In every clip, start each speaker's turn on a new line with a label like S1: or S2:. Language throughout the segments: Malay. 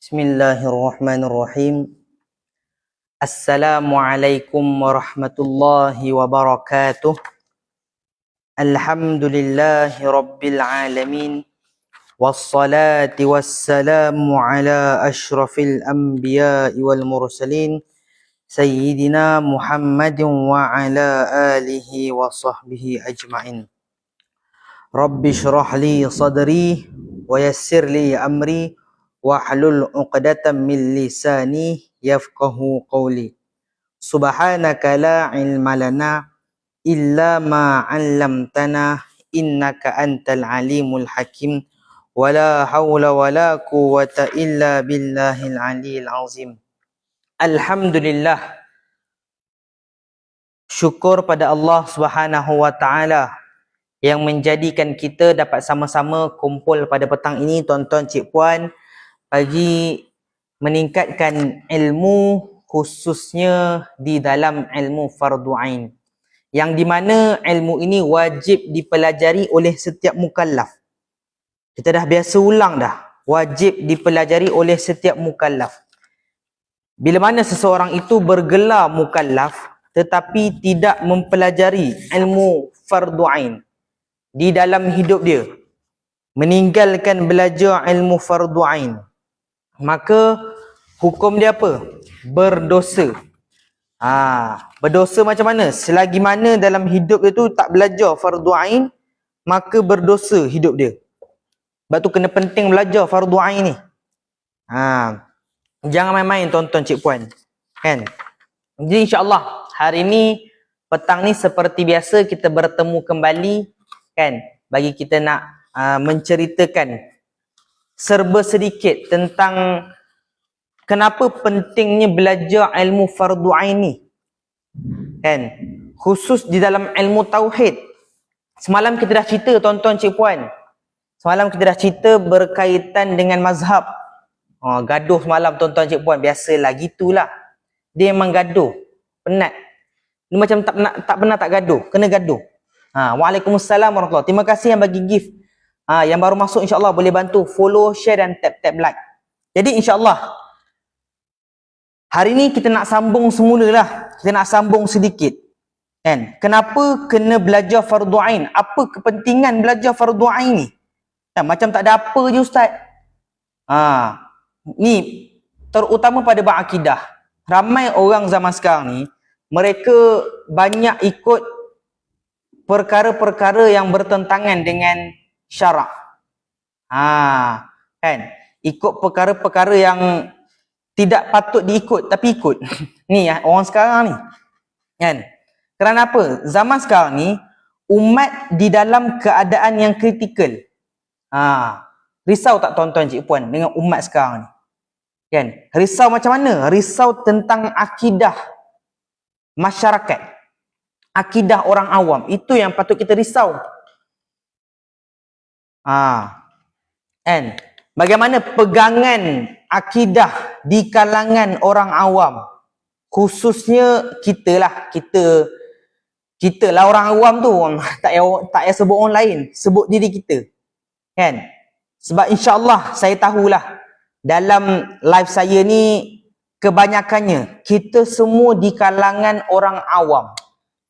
S1: Bismillahirrahmanirrahim. Assalamualaikum warahmatullahi wabarakatuh. Alhamdulillahi rabbil alamin. Wassalati wassalamu ala ashrafil anbiya'i wal mursalin. Sayyidina Muhammadin wa ala alihi wa sahbihi ajma'in. Rabbi shrah li sadri wa yassir li amri wahlul 'uqdatam min lisani yafqahu qawli. Subhanaka la ilma lana illa ma 'allamtana innaka antal alimul hakim. Wala haula wala quwwata illa billahil aliyil azim. Alhamdulillah, syukur pada Allah Subhanahu wa taala yang menjadikan kita dapat sama-sama kumpul pada petang ini, tuan-tuan, cik puan, bagi meningkatkan ilmu, khususnya di dalam ilmu fardu ain, yang di mana ilmu ini wajib dipelajari oleh setiap mukallaf. Kita dah biasa ulang dah, wajib dipelajari oleh setiap mukallaf. Bila mana seseorang itu bergelar mukallaf tetapi tidak mempelajari ilmu fardu ain di dalam hidup dia, meninggalkan belajar ilmu fardu ain, maka hukum dia apa? Berdosa. Berdosa macam mana? Selagi mana dalam hidup dia tu tak belajar fardu ain, maka berdosa hidup dia. Sebab tu kena penting belajar fardu ain ni. Jangan main-main, tuan-tuan, cik puan. Kan? Jadi insya-Allah hari ni, petang ni seperti biasa kita bertemu kembali, kan, bagi kita nak menceritakan serba sedikit tentang kenapa pentingnya belajar ilmu fardu ain ni, kan, khusus di dalam ilmu tauhid. Semalam kita dah cerita, tuan-tuan, cik puan, semalam kita dah cerita berkaitan dengan mazhab. Gaduh semalam, tuan-tuan, cik puan, biasalah, gitulah, dia memang gaduh, penat. Dia macam tak pernah tak gaduh, kena gaduh. Waalaikumsalam warahmatullahi. Terima kasih yang bagi gift. Yang baru masuk insya-Allah boleh bantu follow, share dan tap like. Jadi insya-Allah hari ni kita nak sambung semula lah. Kita nak sambung sedikit, kan? Kenapa kena belajar fardu ain? Apa kepentingan belajar fardu ain ni? Macam tak ada apa je, ustaz. Ni terutama pada bab akidah. Ramai orang zaman sekarang ni, mereka banyak ikut perkara-perkara yang bertentangan dengan syarak. Kan? Ikut perkara-perkara yang tidak patut diikut, tapi ikut. Ni orang sekarang ni. Kan? Kerana apa? Zaman sekarang ni, umat di dalam keadaan yang kritikal. Risau tak, tuan-tuan, cik puan, dengan umat sekarang ni? Kan? Risau macam mana? Risau tentang akidah masyarakat, akidah orang awam. Itu yang patut kita risau. Kan? Bagaimana pegangan akidah di kalangan orang awam, khususnya kita lah, kita lah orang awam tu. Tak payah sebut orang lain, sebut diri kita, kan? Sebab insya-Allah saya tahulah dalam live saya ni kebanyakannya kita semua di kalangan orang awam.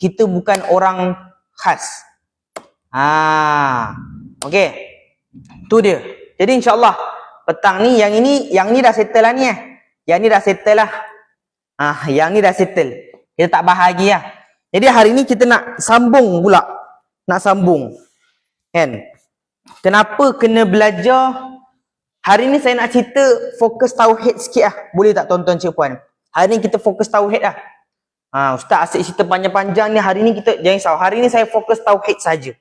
S1: Kita bukan orang khas. Okey. Tu dia. Jadi insya-Allah petang ni yang ni dah settle lah ni . Yang ni dah settle lah. Yang ni dah settle. Kita tak bahagia lah. Jadi hari ni kita nak sambung pula. Nak sambung. Kan? Kenapa kena belajar? Hari ni saya nak cerita fokus tauhid sikit lah. Boleh tak, tuan-tuan, cik puan? Hari ni kita fokus tauhid lah. Ustaz asyik cerita panjang-panjang ni. Hari ni kita, jangan risau, hari ni saya fokus tauhid saja.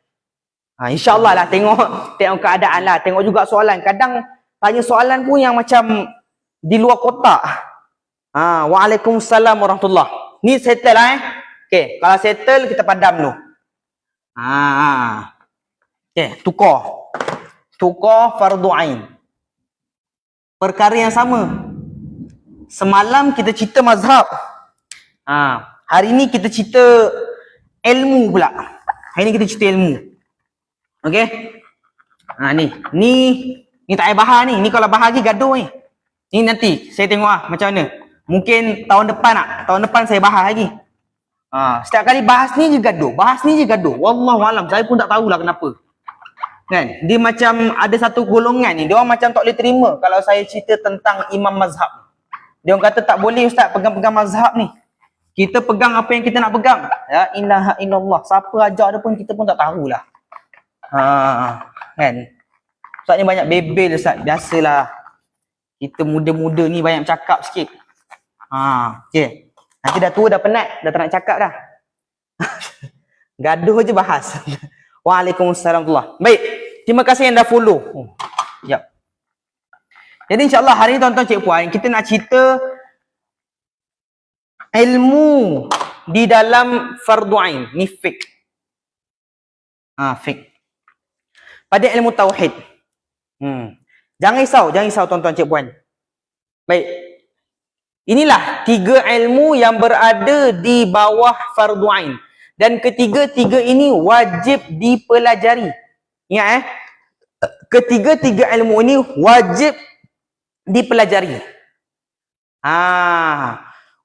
S1: InsyaAllah lah, tengok keadaan lah. Tengok juga soalan. Kadang tanya soalan pun yang macam di luar kotak. Waalaikumsalam warahmatullahi. Ni settle lah Okay, kalau settle kita padam dulu. Okay, tukar fardu ain. Perkara yang sama. Semalam kita cerita mazhab. Hari ni kita cerita ilmu pula. Hari ni kita cerita ilmu. Okey? Ni tak payah bahar ni. Ni kalau bahar lagi gaduh ni. Ni nanti saya tengok macam mana. Mungkin tahun depan Tahun depan saya bahar lagi. Setiap kali bahas ni je gaduh. Wallahualam, saya pun tak tahulah kenapa. Kan? Dia macam ada satu golongan ni, dia orang macam tak boleh terima kalau saya cerita tentang imam mazhab. Dia orang kata tak boleh ustaz pegang-pegang mazhab ni. Kita pegang apa yang kita nak pegang. Ya ilaha illallah. Siapa ajar dia pun kita pun tak tahulah. Kan? Ustaz ni banyak bebel ustaz. Biasalah. Kita muda-muda ni banyak cakap sikit. Okey. Nanti dah tua dah penat, dah tak nak cakap dah. Gaduh je bahas. Waalaikumsalam warahmatullahi. Baik. Terima kasih yang dah follow. Sekejap. Jadi insya-Allah hari ni tuan-tuan cik puan, kita nak cerita ilmu di dalam fardu ain. Ni fiqh. Fiqh. Pada ilmu tauhid. Jangan risau tuan-tuan cik puan. Baik. Inilah 3 ilmu yang berada di bawah fardu ain. Dan ketiga-tiga ini wajib dipelajari. Ingat ketiga-tiga ilmu ini wajib dipelajari.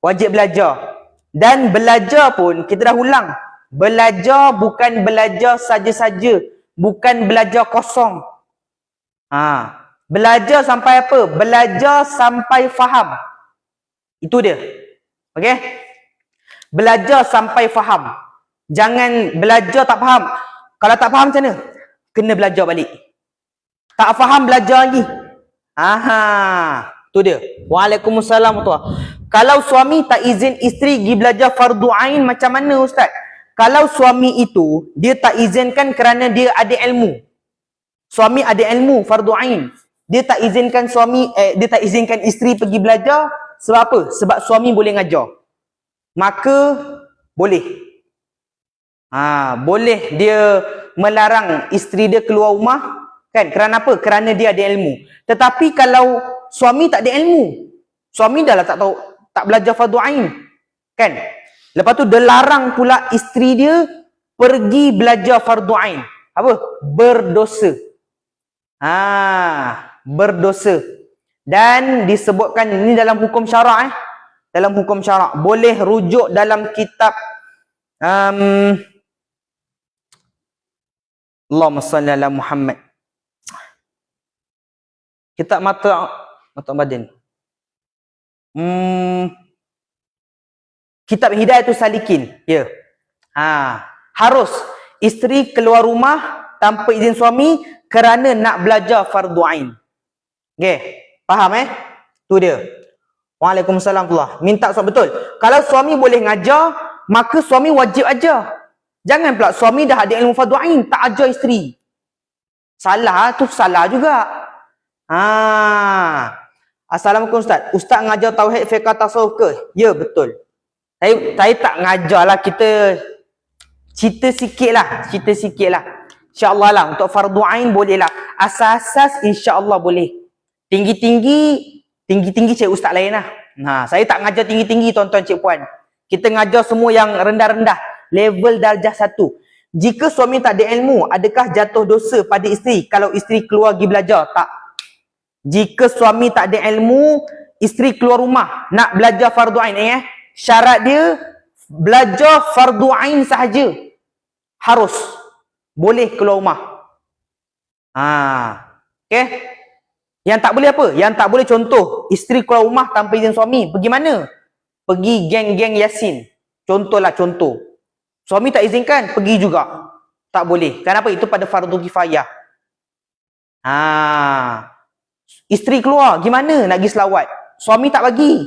S1: Wajib belajar. Dan belajar pun kita dah ulang. Belajar bukan belajar saja-saja, bukan belajar kosong. Belajar sampai apa? Belajar sampai faham. Itu dia. Okey? Belajar sampai faham. Jangan belajar tak faham. Kalau tak faham macam mana? Kena belajar balik. Tak faham belajar lagi. Tu dia. Waalaikumsalam warahmatullahi. Kalau suami tak izin isteri pergi belajar fardu ain macam mana ustaz? Kalau suami itu dia tak izinkan kerana dia ada ilmu. Suami ada ilmu fardu ain. Dia tak izinkan dia tak izinkan isteri pergi belajar sebab apa? Sebab suami boleh ngajar. Maka boleh. Boleh dia melarang isteri dia keluar rumah, kan? Kerana apa? Kerana dia ada ilmu. Tetapi kalau suami tak ada ilmu, suami dah lah tak tahu, tak belajar fardu ain, kan? Lepas tu dia larang pula isteri dia pergi belajar fardu ain. Apa? Berdosa. Berdosa. Dan disebutkan ini dalam hukum syarak dalam hukum syarak. Boleh rujuk dalam kitab Allahumma salli ala Muhammad. Kitab mata badan. Kitab Hidayatul Salikin. Ya. Harus isteri keluar rumah tanpa izin suami kerana nak belajar fardu ain. Okey. Faham Tu dia. Waalaikumsalam warahmatullahi. Minta soal betul. Kalau suami boleh ngajar, maka suami wajib ajar. Jangan pula suami dah ada ilmu fardu ain, tak ajar isteri. Salah tu salah juga. Assalamualaikum Ustaz. Ustaz ngajar tauhid fiqh tasawuf ke? Ya, betul. Saya tak ngajarlah, kita cerita sikit lah. InsyaAllah lah. Untuk fardu ain boleh lah. Asas-asas insyaAllah boleh. Tinggi-tinggi cik ustaz lain lah. Saya tak ngajar tinggi-tinggi tuan-tuan cik puan. Kita ngajar semua yang rendah-rendah. Level darjah 1. Jika suami tak ada ilmu, adakah jatuh dosa pada isteri kalau isteri keluar pergi belajar? Tak. Jika suami tak ada ilmu, isteri keluar rumah nak belajar fardu ain, syarat dia belajar fardu ain sahaja. Harus. Boleh keluar rumah. Okey? Yang tak boleh apa? Yang tak boleh contoh, isteri keluar rumah tanpa izin suami. Pergi mana? Pergi geng-geng Yasin. Contohlah contoh. Suami tak izinkan, pergi juga. Tak boleh. Kenapa? Itu pada fardu kifayah. Isteri keluar, gimana nak pergi selawat? Suami tak bagi.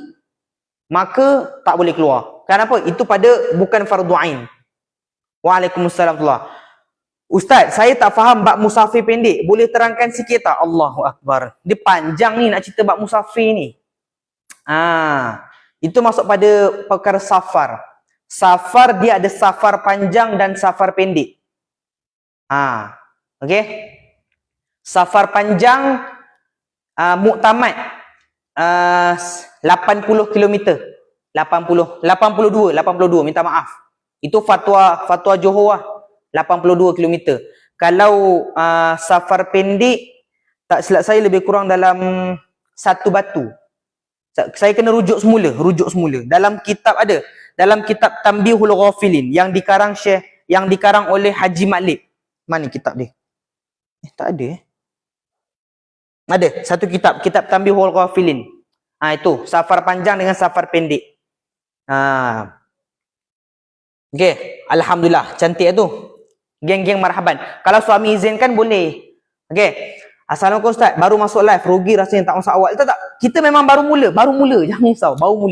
S1: Maka tak boleh keluar. Kenapa? Itu pada bukan fardu ain. Waalaikumsalam warahmatullahi. Ustaz, saya tak faham bab musafir pendek. Boleh terangkan sikit tak? Allahu Akbar. Dia panjang ni nak cerita bab musafir ni. Itu masuk pada perkara safar. Safar dia ada safar panjang dan safar pendek. Okey. Safar panjang muktamad 80 km. 82, minta maaf. Itu fatwa Johor lah. 82 km. Kalau safar pendek, tak silap saya lebih kurang dalam 1 batu. Saya kena rujuk semula. Dalam kitab ada. Dalam kitab Tanbihul Ghafilin yang dikarang oleh Haji Malik. Mana kitab dia? Tak ada Ada satu kitab Tanbihul Ghafilin. Itu safar panjang dengan safar pendek. Okey, alhamdulillah, cantik tu. Geng-geng marhaban. Kalau suami izinkan boleh. Okey. Assalamualaikum Ustaz, baru masuk live, rugi rasanya tak masuk awal. Tak. Kita memang baru mula, jangan risau, baru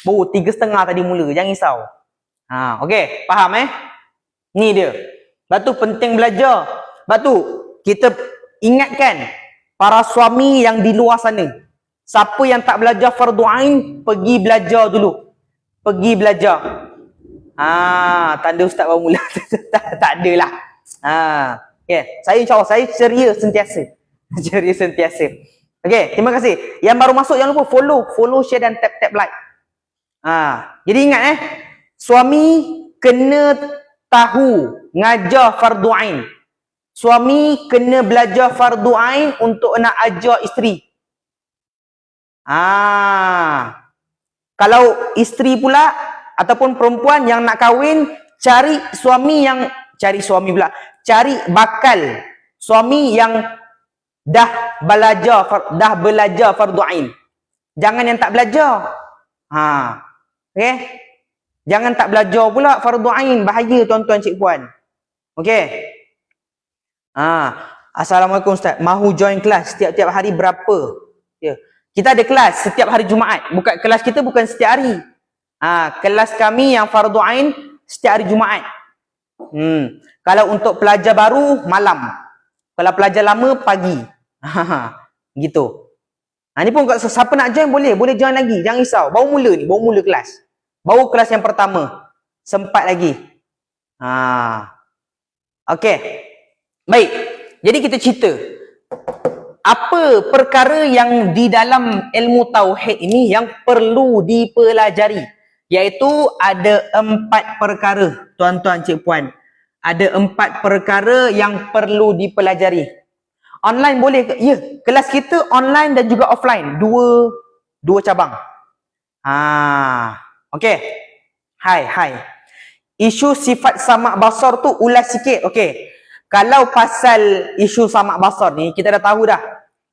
S1: 3.5 tadi mula, jangan risau. Okey, faham Ni dia. Lepas tu penting belajar. Lepas tu kita ingatkan para suami yang di luar sana. Siapa yang tak belajar fardu ain, pergi belajar dulu. Tanda Ustaz baru mula. tak adalah. Saya insyaAllah, saya ceria sentiasa. Okey, terima kasih. Yang baru masuk jangan lupa follow, share dan tap like. Jadi ingat suami kena tahu ngajar fardu ain. Suami kena belajar fardu ain untuk nak ajar isteri. Kalau isteri pula ataupun perempuan yang nak kahwin, cari bakal suami yang dah belajar fardu ain. Jangan yang tak belajar. Okey? Jangan tak belajar pula fardu ain, bahaya tuan-tuan cik puan. Okey? Assalamualaikum Ustaz. Mahu join kelas setiap hari berapa? Kita ada kelas setiap hari Jumaat. Kelas kita bukan setiap hari. Kelas kami yang fardu ain setiap hari Jumaat. Kalau untuk pelajar baru, malam. Kalau pelajar lama, pagi. Gitu. Ni pun siapa nak join boleh join lagi. Jangan risau. Baru mula kelas. Baru kelas yang pertama. Sempat lagi. Okey. Baik. Jadi kita cerita. Apa perkara yang di dalam ilmu tauhid ini yang perlu dipelajari? Iaitu ada 4 perkara, tuan-tuan cik puan. Ada 4 perkara yang perlu dipelajari. Online boleh ke? Ya, kelas kita online dan juga offline. Dua cabang. Okey. Hai. Isu sifat samak basar tu ulas sikit. Okey. Kalau pasal isu samak basar ni, kita dah tahu dah.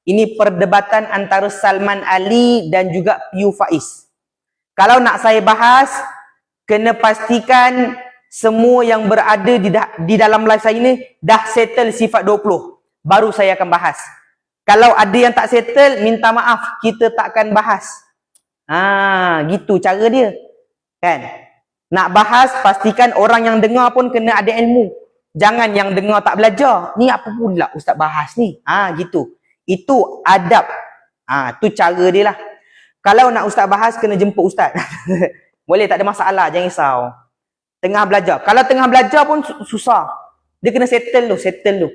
S1: Ini perdebatan antara Salman Ali dan juga Piu Faiz. Kalau nak saya bahas, kena pastikan semua yang berada di dalam live saya ni dah settle sifat 20. Baru saya akan bahas. Kalau ada yang tak settle, minta maaf, kita tak akan bahas. Gitu cara dia. Kan? Nak bahas, pastikan orang yang dengar pun kena ada ilmu. Jangan yang dengar tak belajar. Ni apa pula Ustaz bahas ni? Gitu. Itu adab. Tu cara dia lah. Kalau nak Ustaz bahas, kena jemput Ustaz. Boleh, tak ada masalah. Jangan risau. Tengah belajar. Kalau tengah belajar pun susah. Dia kena settle dulu.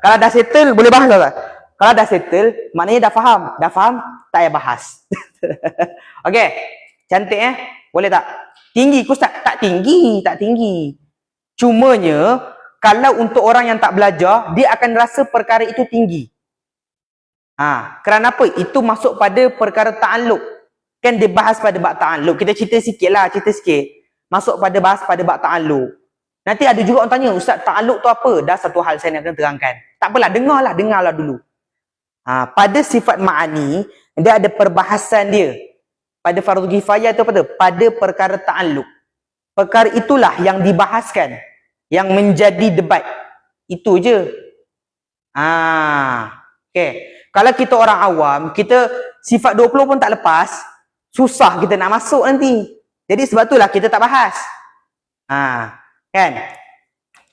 S1: Kalau dah settle, boleh bahas tak? Kalau dah settle, maknanya dah faham. Dah faham, tak payah bahas. Okey. Cantik Boleh tak? Tinggi ke Ustaz? Tak tinggi. Cumanya, kalau untuk orang yang tak belajar, dia akan rasa perkara itu tinggi. Kerana apa? Itu masuk pada perkara ta'alluq. Kan dia bahas pada bab ta'alluq. Kita cerita sikit. Masuk pada bahas pada bab ta'alluq. Nanti ada juga orang tanya, Ustaz, ta'alluq tu apa? Dah satu hal saya nak terangkan. Tak apalah, dengarlah dulu. Pada sifat ma'ani, dia ada perbahasan dia. Pada fardu kifayah itu apa tu? Pada perkara ta'alluq. Perkara itulah yang dibahaskan. Yang menjadi debat. Itu je. Okay. Kalau kita orang awam, kita sifat 20 pun tak lepas, susah kita nak masuk nanti. Jadi sebab itulah kita tak bahas. Kan?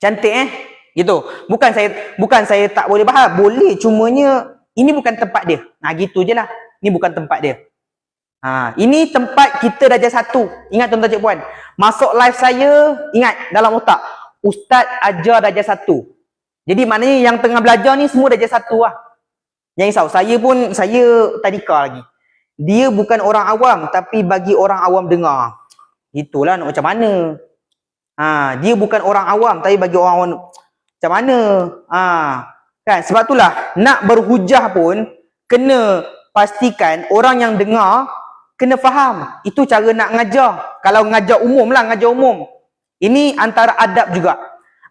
S1: Cantik Gitu. Bukan saya tak boleh bahas. Boleh, cumanya ini bukan tempat dia. Gitu je lah. Ini bukan tempat dia. Ini tempat kita darjah 1. Ingat tuan-tuan cik puan. Masuk live saya, ingat dalam otak. Ustaz ajar darjah 1. Jadi maknanya yang tengah belajar ni semua darjah 1 lah. Jangan risau. Saya tadika lagi. Dia bukan orang awam, tapi bagi orang awam dengar. Itulah nak macam mana. Dia bukan orang awam, tapi bagi orang awam. Macam mana? Kan? Sebab itulah nak berhujah pun kena pastikan orang yang dengar kena faham. Itu cara nak ngajar. Kalau ngajar umum lah, ngajar umum. Ini antara adab juga.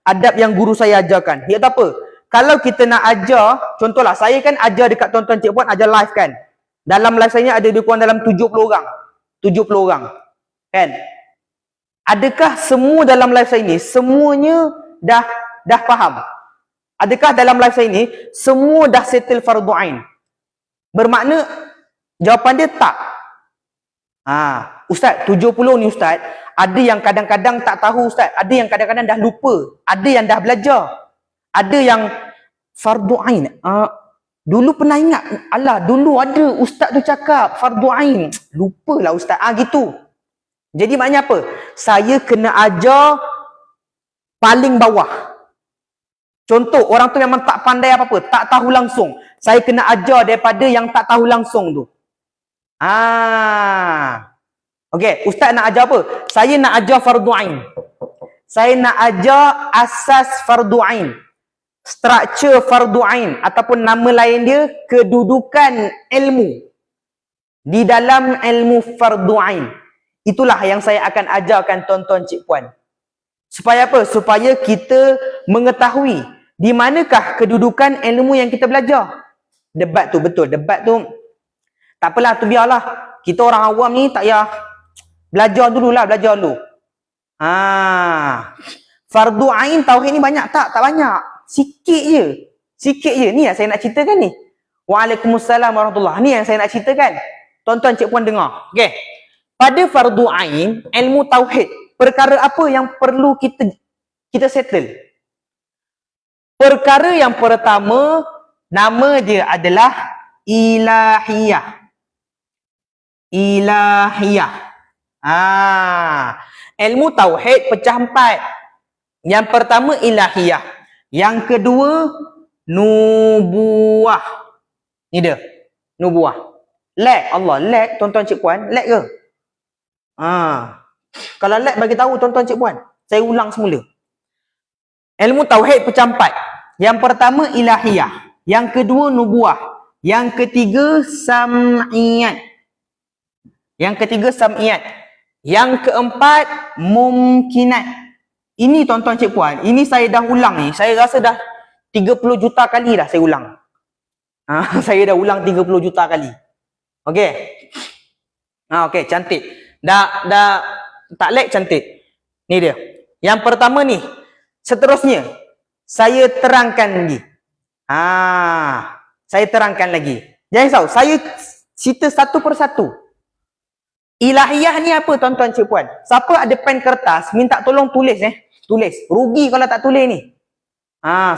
S1: Adab yang guru saya ajarkan. Iaitu apa? Kalau kita nak ajar, contohlah saya kan ajar dekat tuan-tuan cik puan, ajar live kan. Dalam live saya ni ada lebih kurang dalam 70 orang. 70 orang. Kan? Adakah semua dalam live saya ni semuanya dah faham? Adakah dalam live saya ni semua dah settle fardu ain? Bermakna jawapan dia tak. Ustaz, 70 ni Ustaz, ada yang kadang-kadang tak tahu Ustaz, ada yang kadang-kadang dah lupa, ada yang dah belajar, ada yang fardu ain. Dulu pernah ingat, alah dulu ada Ustaz tu cakap fardu ain, lupalah Ustaz. Gitu. Jadi maknanya apa? Saya kena ajar paling bawah. Contoh, orang tu memang tak pandai apa-apa, tak tahu langsung. Saya kena ajar daripada yang tak tahu langsung tu. Okey, Ustaz nak ajar apa? Saya nak ajar fardu ain. Saya nak ajar asas fardu ain. Struktur fardu ain ataupun nama lain dia kedudukan ilmu di dalam ilmu fardu ain. Itulah yang saya akan ajarkan tuan-tuan cik puan. Supaya apa? Supaya kita mengetahui di manakah kedudukan ilmu yang kita belajar. Debat tu betul. Debat tu tak apalah, tu biarlah. Kita orang awam ni tak payah. Belajar dulu. Fardu ain tauhid ni banyak tak? Tak banyak. Sikit je. Ni yang saya nak ceritakan ni. Waalaikumsalam warahmatullahi. Ni yang saya nak ceritakan. Tuan-tuan cik puan dengar. Okey. Pada fardu ain, ilmu tauhid, perkara apa yang perlu kita settle? Perkara yang pertama, nama dia adalah ilahiyah. Ilmu tauhid pecah 4. Yang pertama ilahiyah. Yang kedua nubuah. Ni dia. Nubuah. Lag Allah, lag tuan-tuan cik puan, lag ke? Kalau lag bagi tahu tuan-tuan cik puan. Saya ulang semula. Ilmu tauhid pecah 4. Yang pertama ilahiyah. Yang kedua nubuah. Yang ketiga sam'iyat. Yang keempat mumkinat. Ini tuan-tuan cik puan, ini saya dah ulang ni. Saya rasa dah 30 juta kali dah saya ulang. Saya dah ulang 30 juta kali. Okey. Okey, cantik. Dah tak lag, cantik. Ni dia. Yang pertama ni. Seterusnya saya terangkan lagi. Saya terangkan lagi. Jangan risau, saya cerita satu persatu. Ilahiyah ni apa tuan-tuan cik puan? Siapa ada pen kertas, minta tolong tulis Tulis. Rugi kalau tak tulis ni.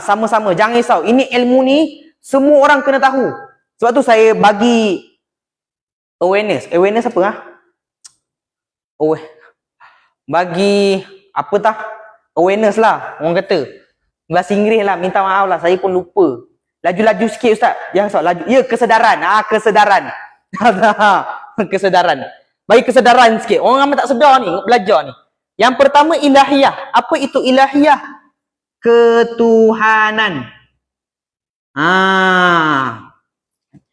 S1: Sama-sama. Jangan risau. Ini ilmu ni semua orang kena tahu. Sebab tu saya bagi awareness. Awareness apa? Bagi apa tah? Awareness lah. Orang kata. Bahasa Inggeris lah. Minta maaf lah. Saya pun lupa. Laju-laju sikit Ustaz. Jangan risau. Laju. Ya, kesedaran. Kesedaran. Kesedaran. Bagi kesedaran sikit. Orang ramai tak sedar ni. Belajar ni. Yang pertama ilahiyah. Apa itu ilahiyah? Ketuhanan.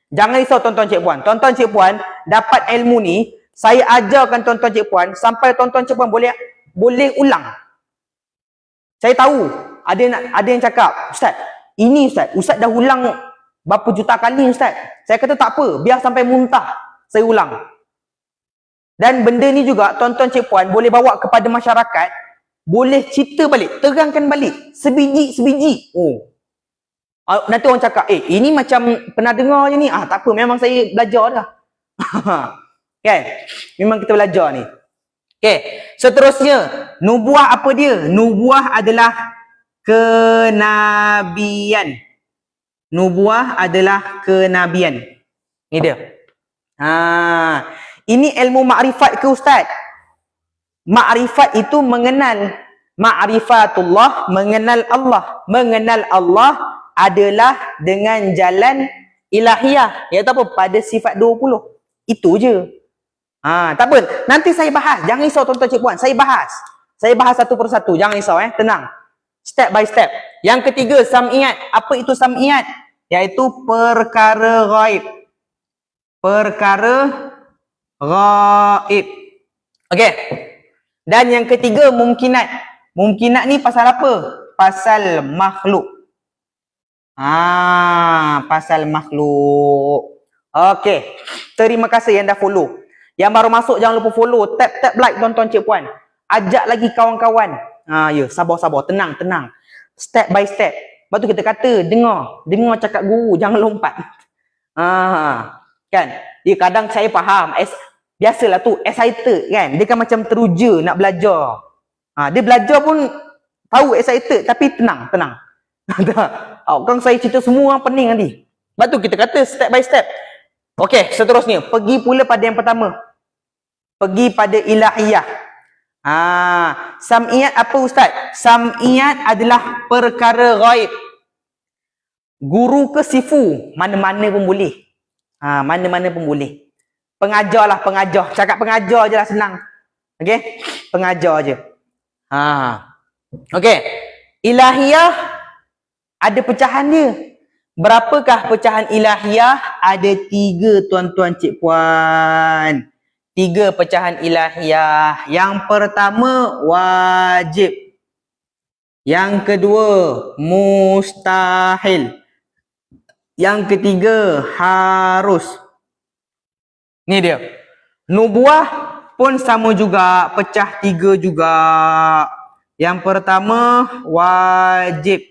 S1: Jangan risau tuan-tuan cik puan. Tuan-tuan cik puan dapat ilmu ni, saya ajarkan tuan-tuan cik puan sampai tuan-tuan cik puan boleh ulang. Saya tahu ada yang cakap, Ustaz, ini Ustaz dah ulang berapa juta kali Ustaz. Saya kata tak apa, biar sampai muntah saya ulang. Dan benda ni juga tuan-tuan cik puan boleh bawa kepada masyarakat, boleh cerita balik, terangkan balik sebiji-sebiji. Nanti orang cakap, ini macam pernah dengar je ni. Tak apa, memang saya belajar dah. Kan? Memang kita belajar ni. Okay. Seterusnya, nubuah apa dia? Nubuah adalah kenabian. Nubuah adalah kenabian. Ni dia. Ini ilmu makrifat ke Ustaz? Makrifat itu mengenal. Ma'rifatullah, mengenal Allah. Mengenal Allah adalah dengan jalan ilahiyah. Iaitu apa? Pada sifat 20. Itu je. Tak apa. Nanti saya bahas. Jangan risau tuan-tuan cik puan. Saya bahas satu persatu. Jangan risau. Tenang. Step by step. Yang ketiga, sam'iyat. Apa itu sam'iyat? Iaitu perkara ghaib. Perkara ghaib. Okey. Dan yang ketiga, mumkinat. Mumkinat ni pasal apa? Pasal makhluk. Pasal makhluk. Okey. Terima kasih yang dah follow. Yang baru masuk jangan lupa follow. Tap like tuan-tuan cik puan. Ajak lagi kawan-kawan. Ya, sabar-sabar, tenang. Step by step. Lepas tu kita kata, dengar cakap guru, jangan lompat. Kan? Dia kadang saya faham, biasalah tu, excited kan. Dia kan macam teruja nak belajar. Dia belajar pun tahu excited, tapi tenang. Orang saya cerita semua orang pening nanti. Lepas tu kita kata step by step. Okey, seterusnya. Pergi pula pada yang pertama. Pergi pada ilahiyah. Sam'iyat apa ustaz? Sam'iyat adalah perkara ghaib. Guru ke sifu? Mana-mana pun boleh. Mana-mana pun boleh. Pengajar. Cakap pengajar je lah, senang. Okey? Pengajar je. Okey. Ilahiyah ada pecahan dia. Berapakah pecahan ilahiyah? Ada 3 tuan-tuan cik puan. 3 pecahan ilahiyah. Yang pertama, wajib. Yang kedua, mustahil. Yang ketiga, harus. Ni dia. Nubuah pun sama juga. Pecah 3 juga. Yang pertama, wajib.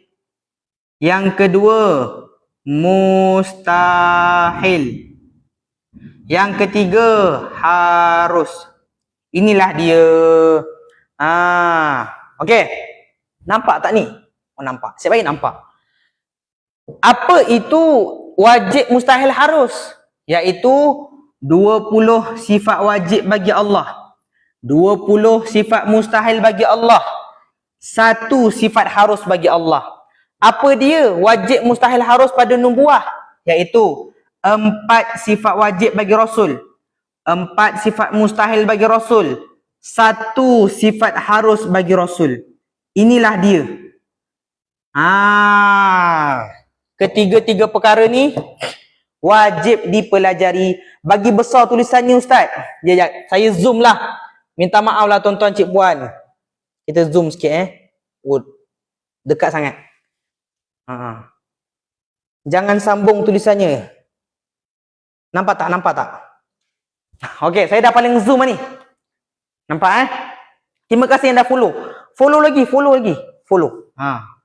S1: Yang kedua, mustahil. Yang ketiga, harus. Inilah dia. Okey. Nampak tak ni? Nampak. Saya bagi nampak. Apa itu wajib, mustahil, harus? Iaitu 20 sifat wajib bagi Allah. 20 sifat mustahil bagi Allah. 1 sifat harus bagi Allah. Apa dia wajib, mustahil, harus pada nubuah? Iaitu 4 sifat wajib bagi Rasul, 4 sifat mustahil bagi Rasul, 1 sifat harus bagi Rasul. Inilah dia. Ketiga-tiga perkara ni wajib dipelajari. Bagi besar tulisannya ustaz. Saya zoom lah. Minta maaf lah tuan-tuan cik puan. Kita zoom sikit dekat sangat. Jangan sambung tulisannya. Nampak tak? Okey, saya dah paling zoom ni. Nampak Terima kasih yang dah follow. Follow lagi.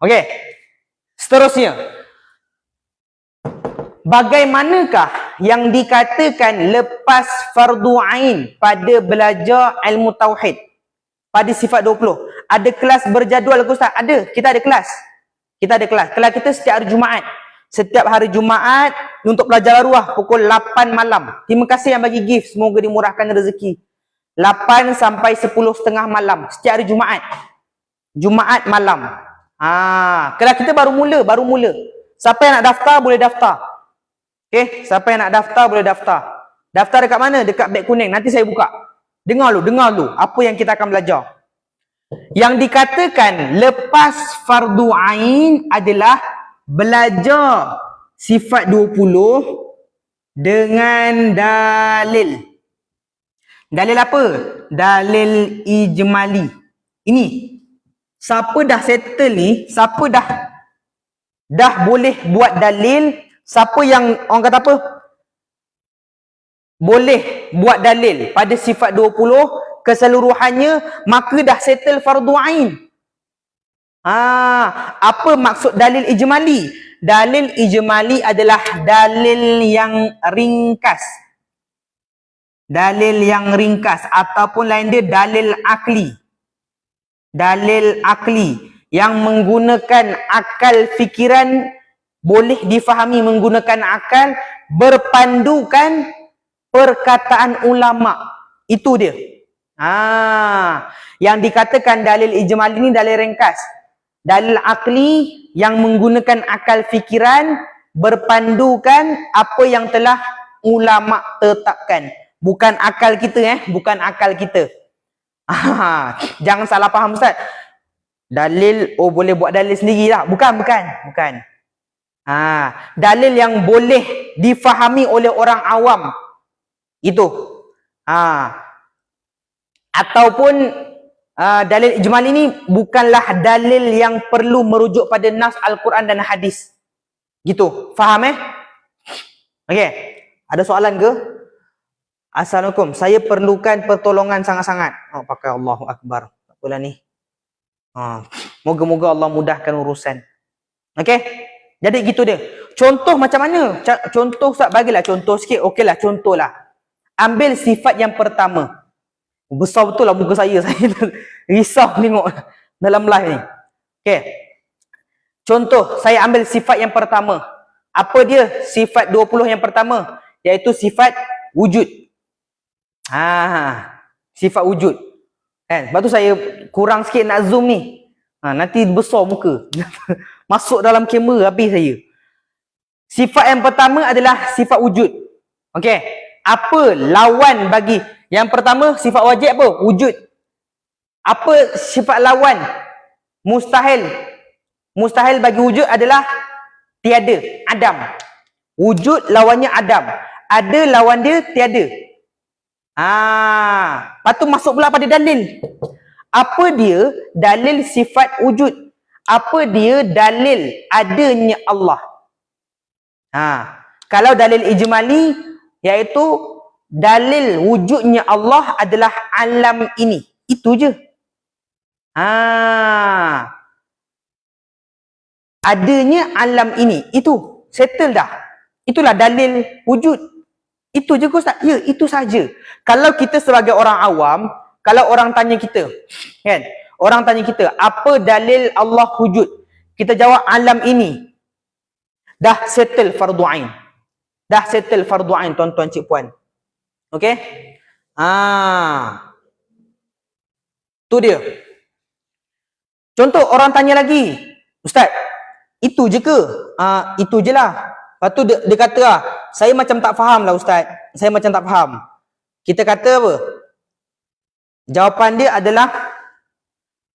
S1: Okey. Seterusnya. Bagaimanakah yang dikatakan lepas fardu ain pada belajar ilmu tauhid? Pada sifat 20. Ada kelas berjadual ke ustaz? Ada. Kita ada kelas. Kelas kita setiap hari Jumaat. Setiap hari Jumaat untuk pelajar ruah pukul 8 malam. Terima kasih yang bagi gift. Semoga dimurahkan rezeki. 8 sampai 10.30 malam. Setiap hari Jumaat. Jumaat malam. Kelas kita baru mula. Siapa yang nak daftar, boleh daftar. Okey, siapa yang nak daftar, boleh daftar. Daftar dekat mana? Dekat beg kuning. Nanti saya buka. Dengar lu. Apa yang kita akan belajar. Yang dikatakan lepas fardu ain adalah belajar sifat 20 dengan dalil. Dalil apa? Dalil ijmali. Ini. Siapa dah settle ni, siapa dah boleh buat dalil, siapa yang orang kata apa? Boleh buat dalil pada sifat 20 keseluruhannya, maka dah settle fardu ain. Apa maksud dalil ijmali? Dalil ijmali adalah dalil yang ringkas. Dalil yang ringkas ataupun lain dia dalil akli. Dalil akli yang menggunakan akal fikiran, boleh difahami menggunakan akal, berpandukan perkataan ulama. Itu dia. Yang dikatakan dalil ijmali ini dalil ringkas. Dalil akli yang menggunakan akal fikiran, berpandukan apa yang telah ulama tetapkan. Bukan akal kita bukan akal kita. Jangan salah faham ustaz. Dalil, oh boleh buat dalil sendiri lah. Bukan. Dalil yang boleh difahami oleh orang awam. Itu. Ataupun dalil ijmal ini bukanlah dalil yang perlu merujuk pada nas Al-Quran dan hadis. Gitu. Faham Okey. Ada soalan ke? Assalamualaikum. Saya perlukan pertolongan sangat-sangat. Pakai Allahu Akbar. Tak apalah ni. Moga-moga Allah mudahkan urusan. Okey? Jadi gitu dia. Contoh macam mana? Contoh Ustaz, bagilah contoh sikit. Okeylah, contohlah. Ambil sifat yang pertama. Besar betul lah muka saya. Saya risau tengok dalam live ni. Okey. Contoh, saya ambil sifat yang pertama. Apa dia? Sifat 20 yang pertama. Iaitu sifat wujud. Sifat wujud. Sebab tu saya kurang sikit nak zoom ni. Nanti besar muka. Masuk dalam kamera habis saya. Sifat yang pertama adalah sifat wujud. Okey. Apa lawan bagi yang pertama? Sifat wajib apa? Wujud. Apa sifat lawan? Mustahil. Mustahil bagi wujud adalah tiada. Adam. Wujud lawannya Adam. Ada lawan dia tiada. Lepas tu masuk pula pada dalil. Apa dia dalil sifat wujud? Apa dia dalil adanya Allah? Kalau dalil ijmali, iaitu dalil wujudnya Allah adalah alam ini. Itu je. Adanya alam ini. Itu. Settle dah. Itulah dalil wujud. Itu je ke Ustaz? Ya, itu saja. Kalau kita sebagai orang awam, kalau orang tanya kita, kan? Orang tanya kita, apa dalil Allah wujud? Kita jawab alam ini. Dah settle fardu ain. Dah settle fardu ain, tuan-tuan cik puan. Okey? Tu dia. Contoh orang tanya lagi, Ustaz, itu je ke? Itu je lah. Lepas tu dia kata lah, saya macam tak faham lah Ustaz. Saya macam tak faham. Kita kata apa? Jawapan dia adalah,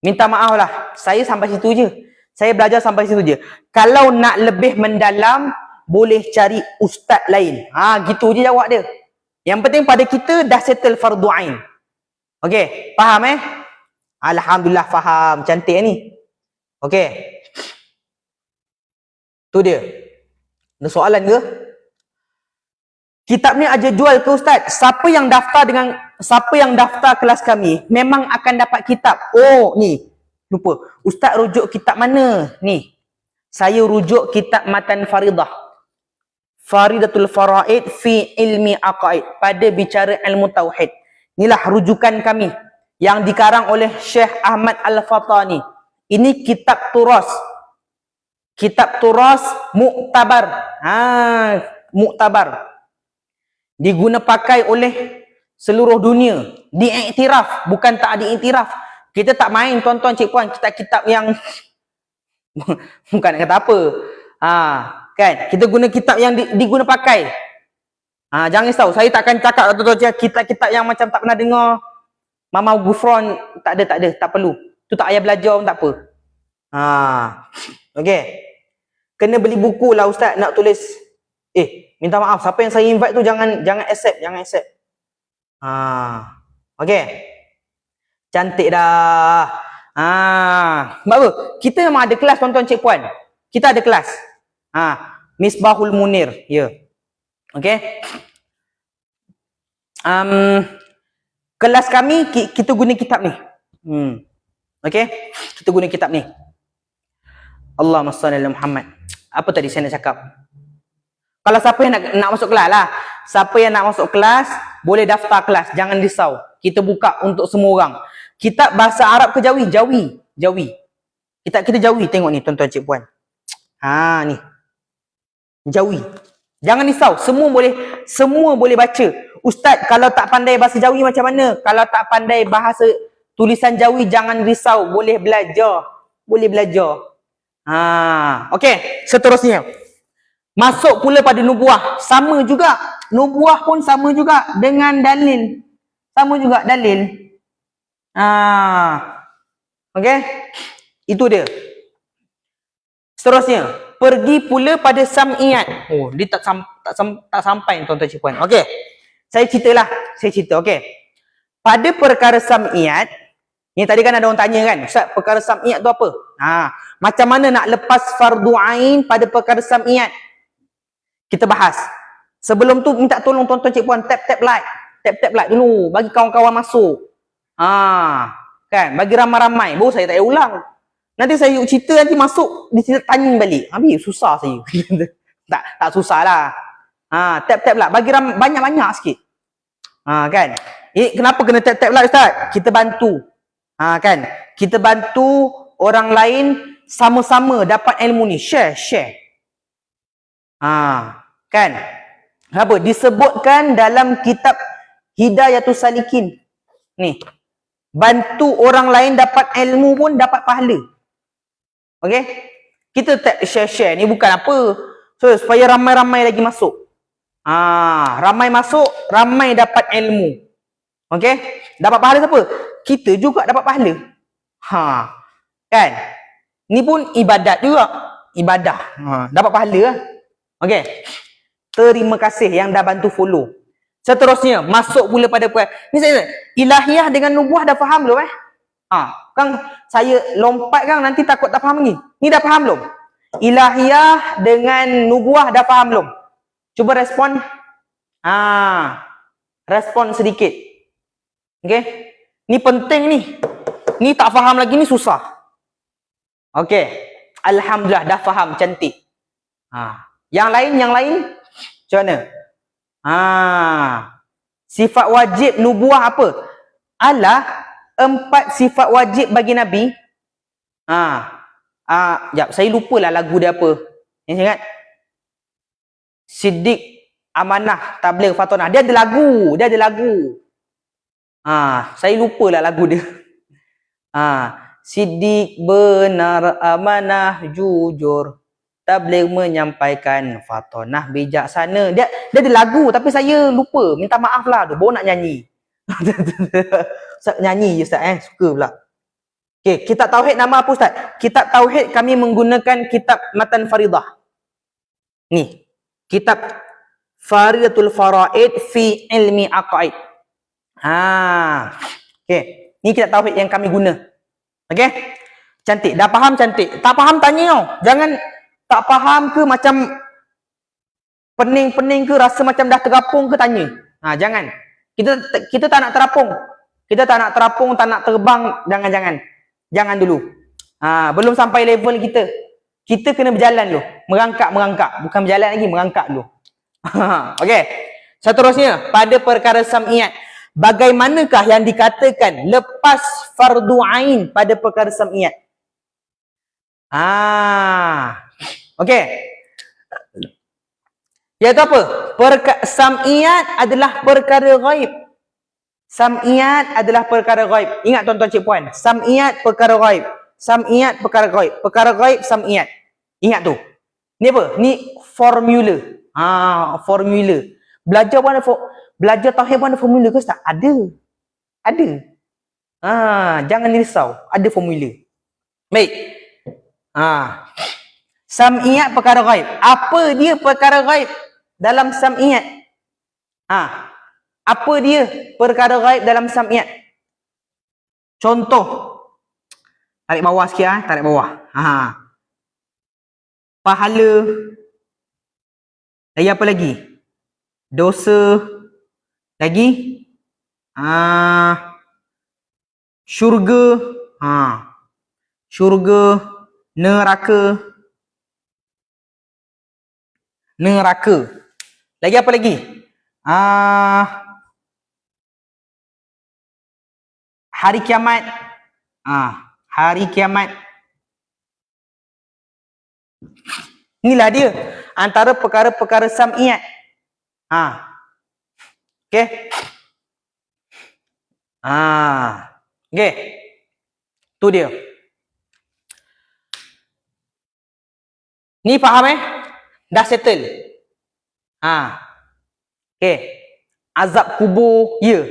S1: minta maaf lah. Saya sampai situ je. Saya belajar sampai situ je. Kalau nak lebih mendalam, boleh cari ustaz lain. Gitu je jawab dia. Yang penting pada kita dah settle fardu ain. Okey, faham Alhamdulillah faham. Cantik ni. Okey. Tu dia. Ada soalan ke? Kitab ni aja jual ke Ustaz? Siapa yang daftar kelas kami memang akan dapat kitab. Oh, ni. Lupa. Ustaz rujuk kitab mana? Ni. Saya rujuk kitab Matan Faridah. Faridatul Faraid fi ilmi aqaid. Pada bicara ilmu tauhid. Inilah rujukan kami yang dikarang oleh Syekh Ahmad Al-Fatani. Ini kitab turas. Kitab turas muktabar. Muktabar. Diguna pakai oleh seluruh dunia. Diiktiraf. Bukan tak diiktiraf. Kita tak main tuan-tuan cik puan. Kitab-kitab yang bukan nak kata apa. Kan? Kita guna kitab yang diguna pakai. Jangan risau. Saya takkan cakap tuan-tuan kitab-kitab yang macam tak pernah dengar. Mama Gufron. Tak ada. Tak perlu. Tu tak payah belajar pun tak apa. Okey. Kena beli buku lah Ustaz nak tulis. Minta maaf. Siapa yang saya invite tu jangan accept. Jangan accept. Okey. Cantik dah. Sebab apa? Kita memang ada kelas tuan-tuan cik puan. Kita ada kelas. Misbahul Munir. Ya. Okey. Kelas kami kita guna kitab ni. Okey. Kita guna kitab ni. Allahumma salli ala Muhammad. Apa tadi saya nak cakap? Kalau siapa yang nak masuk kelas lah. Siapa yang nak masuk kelas, boleh daftar kelas. Jangan risau. Kita buka untuk semua orang. Kitab bahasa Arab ke Jawi? Jawi. Kitab kita Jawi. Tengok ni tuan-tuan cik puan. Ni. Jawi. Jangan risau. Semua boleh baca. Ustaz, kalau tak pandai bahasa Jawi macam mana? Kalau tak pandai bahasa tulisan Jawi, jangan risau. Boleh belajar. Okey, seterusnya. Masuk pula pada nubuah. Sama juga. Nubuah pun sama juga dengan dalil. Sama juga dalil. Okey. Itu dia. Seterusnya, pergi pula pada sam'iyat. Oh, dia tak sampai tuan-tuan cik puan. Okey. Saya cerita, okey. Pada perkara sam'iyat, ni tadi kan ada orang tanya kan, Ustaz, perkara sam'iyat tu apa? Macam mana nak lepas fardu ain pada perkara sam'iyat? Kita bahas. Sebelum tu minta tolong tuan-tuan cik puan tap like dulu, bagi kawan-kawan masuk. Kan, bagi ramai-ramai. Baru saya tak payah ulang. Nanti saya cerita, nanti masuk, dia tanya balik. Habis susah saya. tak susah lah. Tap like, bagi banyak-banyak sikit. Kan? Kenapa kena tap like, Ustaz? Kita bantu. Kan? Kita bantu orang lain sama-sama dapat ilmu ni. Share. Kan? Apa? Disebutkan dalam kitab Hidayatus Salikin. Ni. Bantu orang lain dapat ilmu pun dapat pahala. Okey? Kita tak share ni bukan apa. So, supaya ramai-ramai lagi masuk. Ramai masuk, ramai dapat ilmu. Okey? Dapat pahala siapa? Kita juga dapat pahala. Kan? Ni pun ibadat juga. Ibadah. Dapat pahala lah. Okey? Terima kasih yang dah bantu follow. Seterusnya, masuk pula pada ni saya ilahiyah dengan nubuah dah faham belum Kang, saya lompat Kang, nanti takut tak faham lagi. Ni dah faham belum? Ilahiyah dengan nubuah dah faham belum? Cuba respon. Respon sedikit. Okey? Ni penting ni. Ni tak faham lagi ni susah. Okey. Alhamdulillah dah faham, cantik. Yang lain macam mana? Sifat wajib nubuah apa? 4 sifat wajib bagi Nabi. Sekejap, saya lupalah lagu dia apa. Yang ingat? Siddiq, Amanah, Tabligh, Fatonah. Dia ada lagu. Saya lupalah lagu dia. Siddiq, benar, amanah, jujur. Tabligh, menyampaikan, Fatonah, bijaksana. Dia ada lagu tapi saya lupa. Minta maaf lah tu. Baru nak nyanyi. Ustaz nyanyi je Ustaz suka pula. Okey, kitab tauhid nama apa Ustaz? Kitab tauhid kami menggunakan kitab Matan Faridah. Ni. Kitab Faridatul Faraid fi ilmi aqaid. Okey, ni kitab tauhid yang kami guna. Okey? Cantik. Dah faham cantik. Tak faham tanya tau. Jangan tak faham ke macam pening-pening ke rasa macam dah terapung ke tanya. Jangan. Kita tak nak terapung. Kita tak nak terapung, tak nak terbang, jangan dulu. Belum sampai level kita. Kita kena berjalan dulu. Merangkak. Bukan berjalan lagi, merangkak dulu. Okey. Seterusnya, pada perkara sam'iyat. Bagaimanakah yang dikatakan lepas fardu ain pada perkara sam'iyat? Okey. Iaitu apa? Sam'iyat adalah perkara ghaib. Sam'iyat adalah perkara ghaib. Ingat tuan-tuan cik puan. Sam'iyat perkara ghaib. Sam'iyat perkara ghaib. Perkara ghaib sam'iyat. Ingat tu. Ni apa? Ni formula. Formula. Belajar pun ada belajar tauhid pun ada formula ke Ustaz? Ada. Jangan risau. Ada formula. Baik. Sam'iyat perkara ghaib. Apa dia perkara ghaib dalam sam'iyat? Apa dia perkara ghaib dalam sam'iyat? Contoh. Tarik bawah sikit tarik bawah. Pahala. Lagi apa lagi? Dosa. Lagi? Syurga. Syurga. Neraka. Lagi apa lagi? Hari kiamat. Hari kiamat. Inilah dia antara perkara-perkara sam'iyat. Okey. Okey. Tu dia. Ni faham Dah settle. Okey. Azab kubur, ya.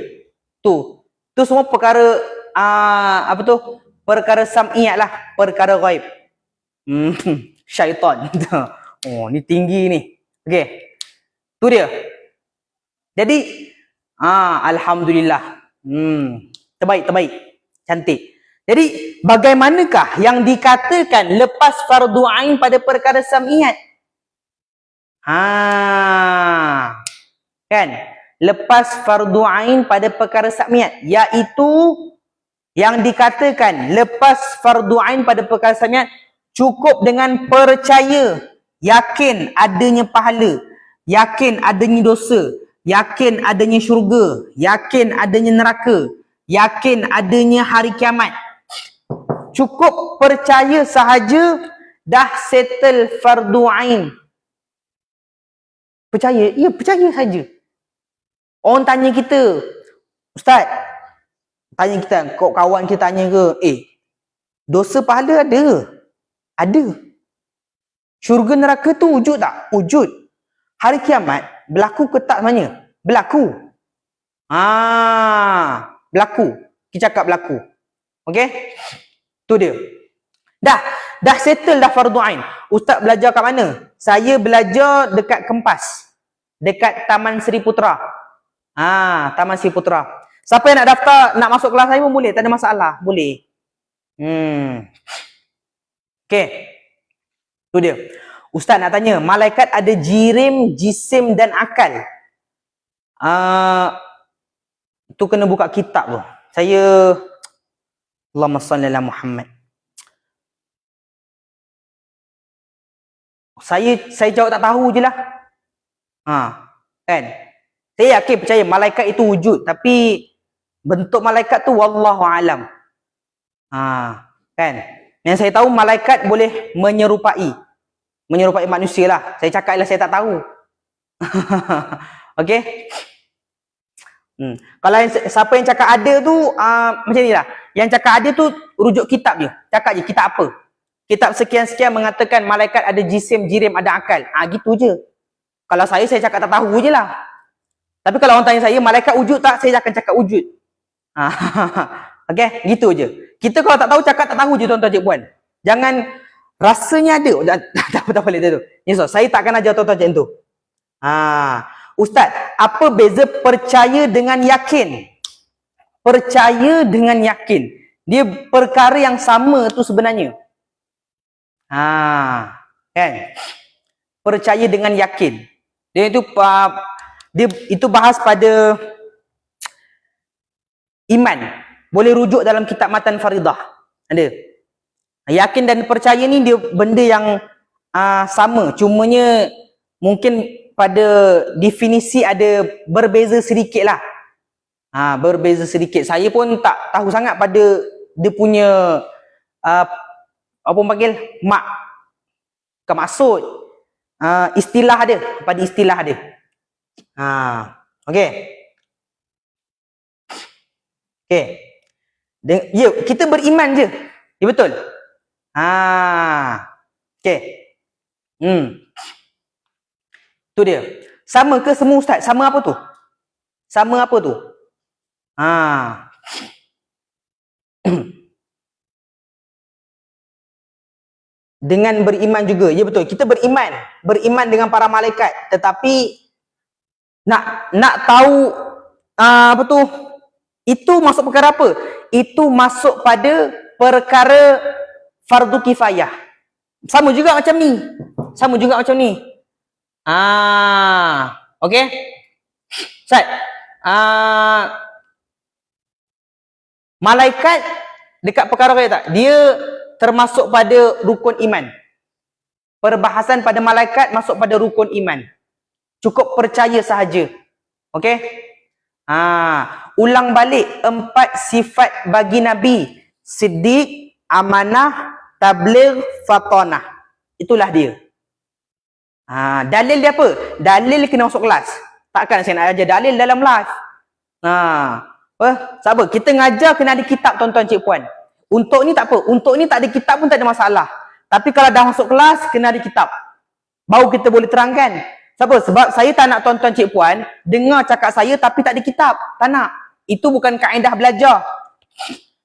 S1: Tu semua perkara apa tu? Perkara sam'iyat lah, perkara ghaib. Syaitan. Oh, ni tinggi ni. Okey. Tu dia. Jadi, alhamdulillah. Terbaik. Cantik. Jadi, bagaimanakah yang dikatakan lepas fardu ain pada perkara sam'iyat? Kan? Lepas fardu ain pada perkara sam'iyat, iaitu yang dikatakan lepas fardu ain pada perkara sam'iyat cukup dengan percaya, yakin adanya pahala, yakin adanya dosa, yakin adanya syurga, yakin adanya neraka, yakin adanya hari kiamat. Cukup percaya sahaja dah settle fardu ain. Percaya? Ya, percaya saja. Orang tanya kita, Ustaz, tanya kita, kawan kita tanya ke, dosa pahala ada ke? Ada. Syurga neraka tu wujud tak? Wujud. Hari kiamat berlaku ke tak sebenarnya? Berlaku. Berlaku. Kita cakap berlaku. Okey? Tu dia. Dah settle dah fardu ain. Ustaz belajar kat mana? Saya belajar dekat Kempas. Dekat Taman Seri Putra. Taman Seri Putra. Siapa yang nak daftar, nak masuk kelas saya pun boleh, tak ada masalah. Boleh. Okey. Tu dia. Ustaz nak tanya, malaikat ada jirim, jisim dan akal. Tu kena buka kitab tu. Saya Allahumma salli ala Muhammad. Saya jawab tak tahu je lah. Kan? Saya yakin percaya malaikat itu wujud, tapi bentuk malaikat tu wallahu alam. Kan? Yang saya tahu malaikat boleh menyerupai manusia lah. Saya cakap lah saya tak tahu. Okey? Kalau siapa yang cakap ada tu macam ni lah. Yang cakap ada tu rujuk kitab je. Cakap je kitab apa. Kitab sekian-sekian mengatakan malaikat ada jisim, jirim, ada akal. Gitu je. Kalau saya cakap tak tahu je lah. Tapi kalau orang tanya saya, malaikat wujud tak? Saya akan cakap wujud. Okey, gitu je. Kita kalau tak tahu, cakap tak tahu je tuan-tuan cik puan. Jangan rasanya ada. Tak boleh tu. Saya tak akan ajar tuan-tuan cik tu. Ustaz, apa beza percaya dengan yakin? Percaya dengan yakin. Dia perkara yang sama tu sebenarnya. Kan? Percaya dengan yakin. Dia itu bahas pada iman. Boleh rujuk dalam kitab Matan Faridah. Ada. Yakin dan percaya ni dia benda yang sama. Cumanya mungkin pada definisi ada berbeza sedikit lah. Berbeza sedikit. Saya pun tak tahu sangat pada dia punya apa panggil maksud istilah dia, pada istilah dia. Okey. Ya, kita beriman je. Ya betul. Okey. Tu dia. Sama ke semua ustaz? Sama apa tu? Sama apa tu? Dengan beriman juga. Ya betul. Kita beriman. Beriman dengan para malaikat. Tetapi nak tahu apa tu? Itu masuk perkara apa? Itu masuk pada perkara fardu kifayah. Sama juga macam ni. Sama juga macam ni. Okey. Ustaz. Malaikat dekat perkara kaya tak? Dia termasuk pada rukun iman. Perbahasan pada malaikat masuk pada rukun iman. Cukup percaya sahaja. Okey? Ulang balik 4 sifat bagi Nabi. Siddiq, amanah, tabligh, fatanah. Itulah dia. Dalil dia apa? Dalil kena masuk kelas. Takkan saya nak ajar dalil dalam live. Sabar. Kita ngajar kena ada kitab tuan-tuan cik puan. Untuk ni tak apa. Untuk ni tak ada kitab pun tak ada masalah. Tapi kalau dah masuk kelas, kena ada kitab. Baru kita boleh terangkan. Sebab saya tak nak tuan-tuan cik puan dengar cakap saya tapi tak ada kitab. Tak nak. Itu bukan kaedah belajar.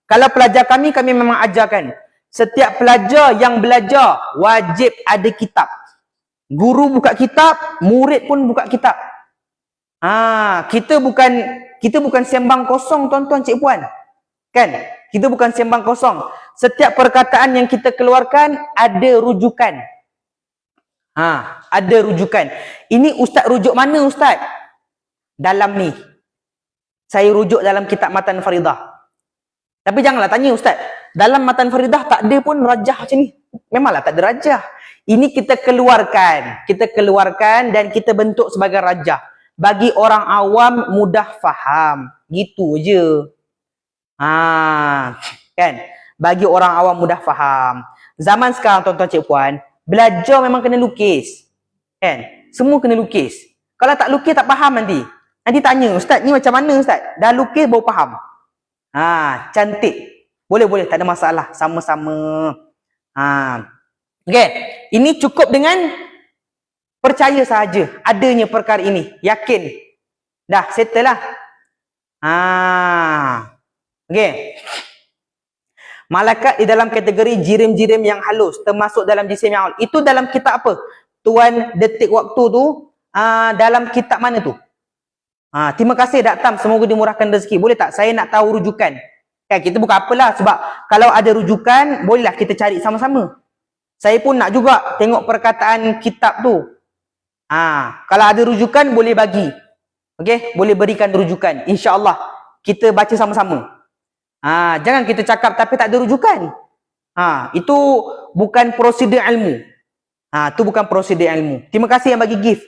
S1: Kalau pelajar kami memang ajarkan. Setiap pelajar yang belajar wajib ada kitab. Guru buka kitab, murid pun buka kitab. Kita bukan sembang kosong tuan-tuan cik puan. Kan? Kita bukan sembang kosong. Setiap perkataan yang kita keluarkan ada rujukan. Ada rujukan. Ini ustaz rujuk mana ustaz? Dalam ni. Saya rujuk dalam kitab Matan Faridah. Tapi janganlah tanya ustaz, dalam Matan Faridah tak ada pun rajah macam ni. Memanglah tak ada rajah. Ini kita keluarkan dan kita bentuk sebagai rajah. Bagi orang awam mudah faham. Gitu je. Kan? Bagi orang awam mudah faham. Zaman sekarang tuan-tuan cik puan, belajar memang kena lukis. Kan? Semua kena lukis. Kalau tak lukis tak faham nanti. Nanti tanya, ustaz ni macam mana ustaz? Dah lukis baru faham. Cantik. Boleh, tak ada masalah. Sama-sama. Okay. Ini cukup dengan percaya sahaja adanya perkara ini. Yakin. Dah, settle lah. Okay. Malaikat di dalam kategori jirim-jirim yang halus. Termasuk dalam jisim yang halus. Itu dalam kitab apa? Tuan detik waktu tu. Dalam kitab mana tu? Terima kasih Dr. Tam. Semoga dimurahkan rezeki. Boleh tak? Saya nak tahu rujukan. Kita bukan apalah. Sebab kalau ada rujukan, bolehlah kita cari sama-sama. Saya pun nak juga tengok perkataan kitab tu. Kalau ada rujukan, boleh bagi. Okay? Boleh berikan rujukan. InsyaAllah. Kita baca sama-sama. Jangan kita cakap tapi tak ada rujukan. Itu bukan prosedur ilmu. Itu bukan prosedur ilmu. Terima kasih yang bagi gift.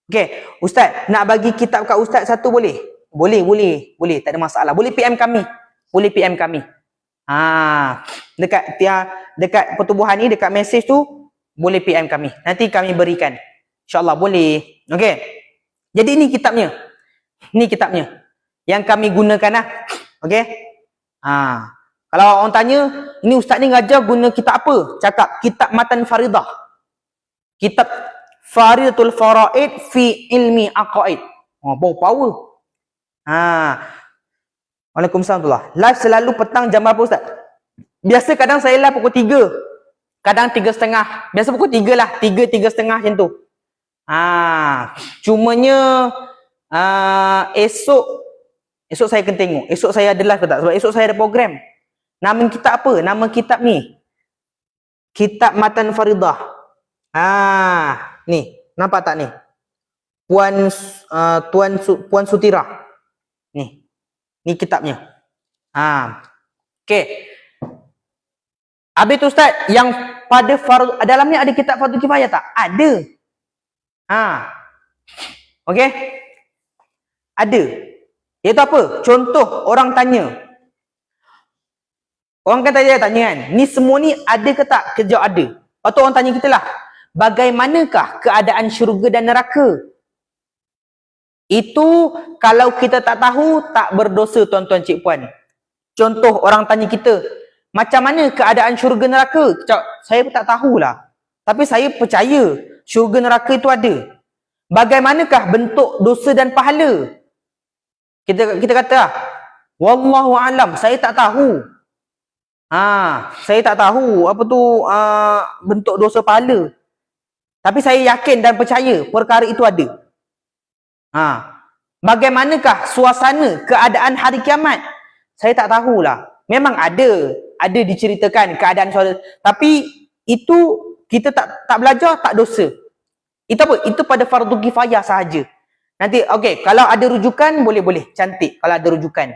S1: Okay. Ustaz, nak bagi kitab kat ustaz satu boleh? Boleh. Tak ada masalah. Boleh PM kami. Dekat pertubuhan ni, dekat mesej tu, boleh PM kami. Nanti kami berikan. InsyaAllah boleh. Okay. Jadi ni kitabnya. Yang kami gunakan lah. Okay. Kalau orang tanya, ni ustaz ni ngajar guna kitab apa? Cakap, kitab Matan Faridah. Kitab Faridatul Faraid fi ilmi aqaid. Bau power. Waalaikumsalam. Live selalu petang jam berapa ustaz? Biasa kadang saya live pukul 3. Kadang 3.30. Biasa pukul 3 lah. 3.30 macam tu. Cumanya esok saya kena tengok. Esok saya ada live ke tak? Sebab esok saya ada program. Nama kitab apa? Nama kitab ni. Kitab Matan Faridah. Ni. Nampak tak ni? Puan Sutira. Ni kitabnya. Okay. Habis tu ustaz, yang pada dalam ni ada kitab fardu kifayah tak? Ada. Okay. Ada. Iaitu apa? Contoh orang tanya. Orang kan tanya kan, ni semua ni ada ke tak? Kejap ada. Lepas tu orang tanya kita lah, bagaimanakah keadaan syurga dan neraka? Itu kalau kita tak tahu, tak berdosa tuan-tuan cik puan. Contoh orang tanya kita, macam mana keadaan syurga neraka? Saya pun tak tahulah. Tapi saya percaya syurga neraka itu ada. Bagaimanakah bentuk dosa dan pahala? Kita kata, wallahu alam, saya tak tahu. Saya tak tahu apa tu bentuk dosa pahala. Tapi saya yakin dan percaya perkara itu ada. Bagaimanakah suasana keadaan hari kiamat? Saya tak tahulah. Memang ada diceritakan keadaan suasana, tapi itu kita tak belajar, tak dosa. Itu apa? Itu pada fardu kifayah sahaja. Nanti okey, kalau ada rujukan boleh, cantik kalau ada rujukan.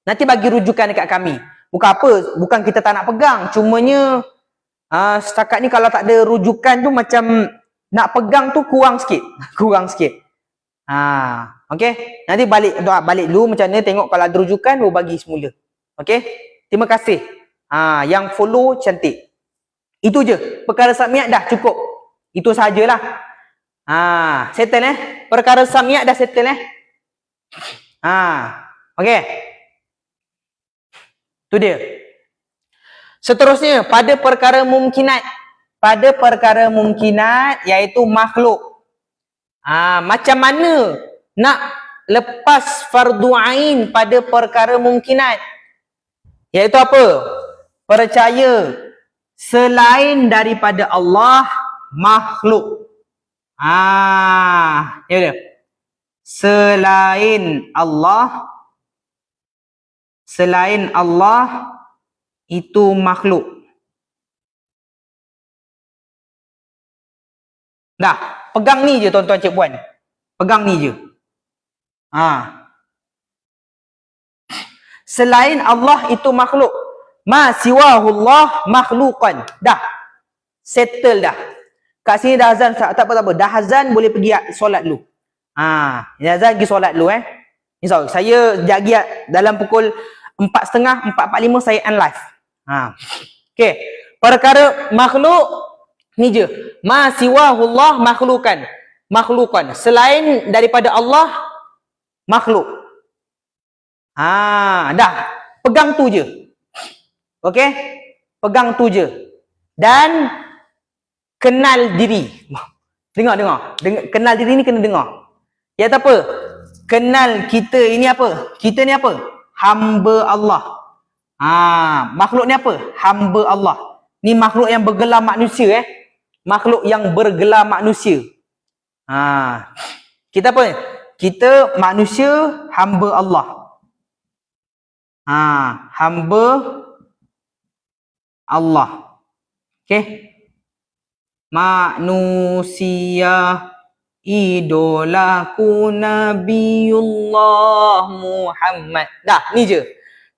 S1: Nanti bagi rujukan dekat kami. Bukan apa, bukan kita tak nak pegang, cumanya setakat ni kalau tak ada rujukan tu macam nak pegang tu kurang sikit. Okey. Nanti balik dulu macam mana, tengok kalau ada rujukan baru bagi semula. Okey? Terima kasih. Yang follow cantik. Itu je. Perkara samiat dah cukup. Itu sajalah. Settle perkara samiat dah settle okey. Tu dia. Seterusnya pada perkara mumkinat. Pada perkara mumkinat iaitu makhluk. Macam mana nak lepas fardu ain pada perkara mumkinat? Iaitu apa? Percaya selain daripada Allah makhluk. Ya dia. Selain Allah itu makhluk. Dah, pegang ni je tuan-tuan cik puan. Pegang ni je. Selain Allah itu makhluk. Ma siwahullah makhluqan. Dah. Settle dah. Kat sini dah azan, tak apa. Dah azan boleh pergi solat dulu. Dah azan pergi solat dulu Misal saya lagi dalam pukul 4.30, 4.45 saya end live. Okey. Perkara makhluk ni je. Ma siwahullah makhluqan. Selain daripada Allah makhluk. Dah. Pegang tu je. Okey? Pegang tu je. Dan kenal diri. Dengar. Kenal diri ni kena dengar. Iaitu apa? Kenal kita ini apa? Kita ni apa? Hamba Allah. Makhluk ni apa? Hamba Allah. Ni makhluk yang bergelar manusia Makhluk yang bergelar manusia. Kita apa? Kita manusia hamba Allah. Hamba Allah. Okey. Manusia idolaku Nabiullah Muhammad. Dah, ni je.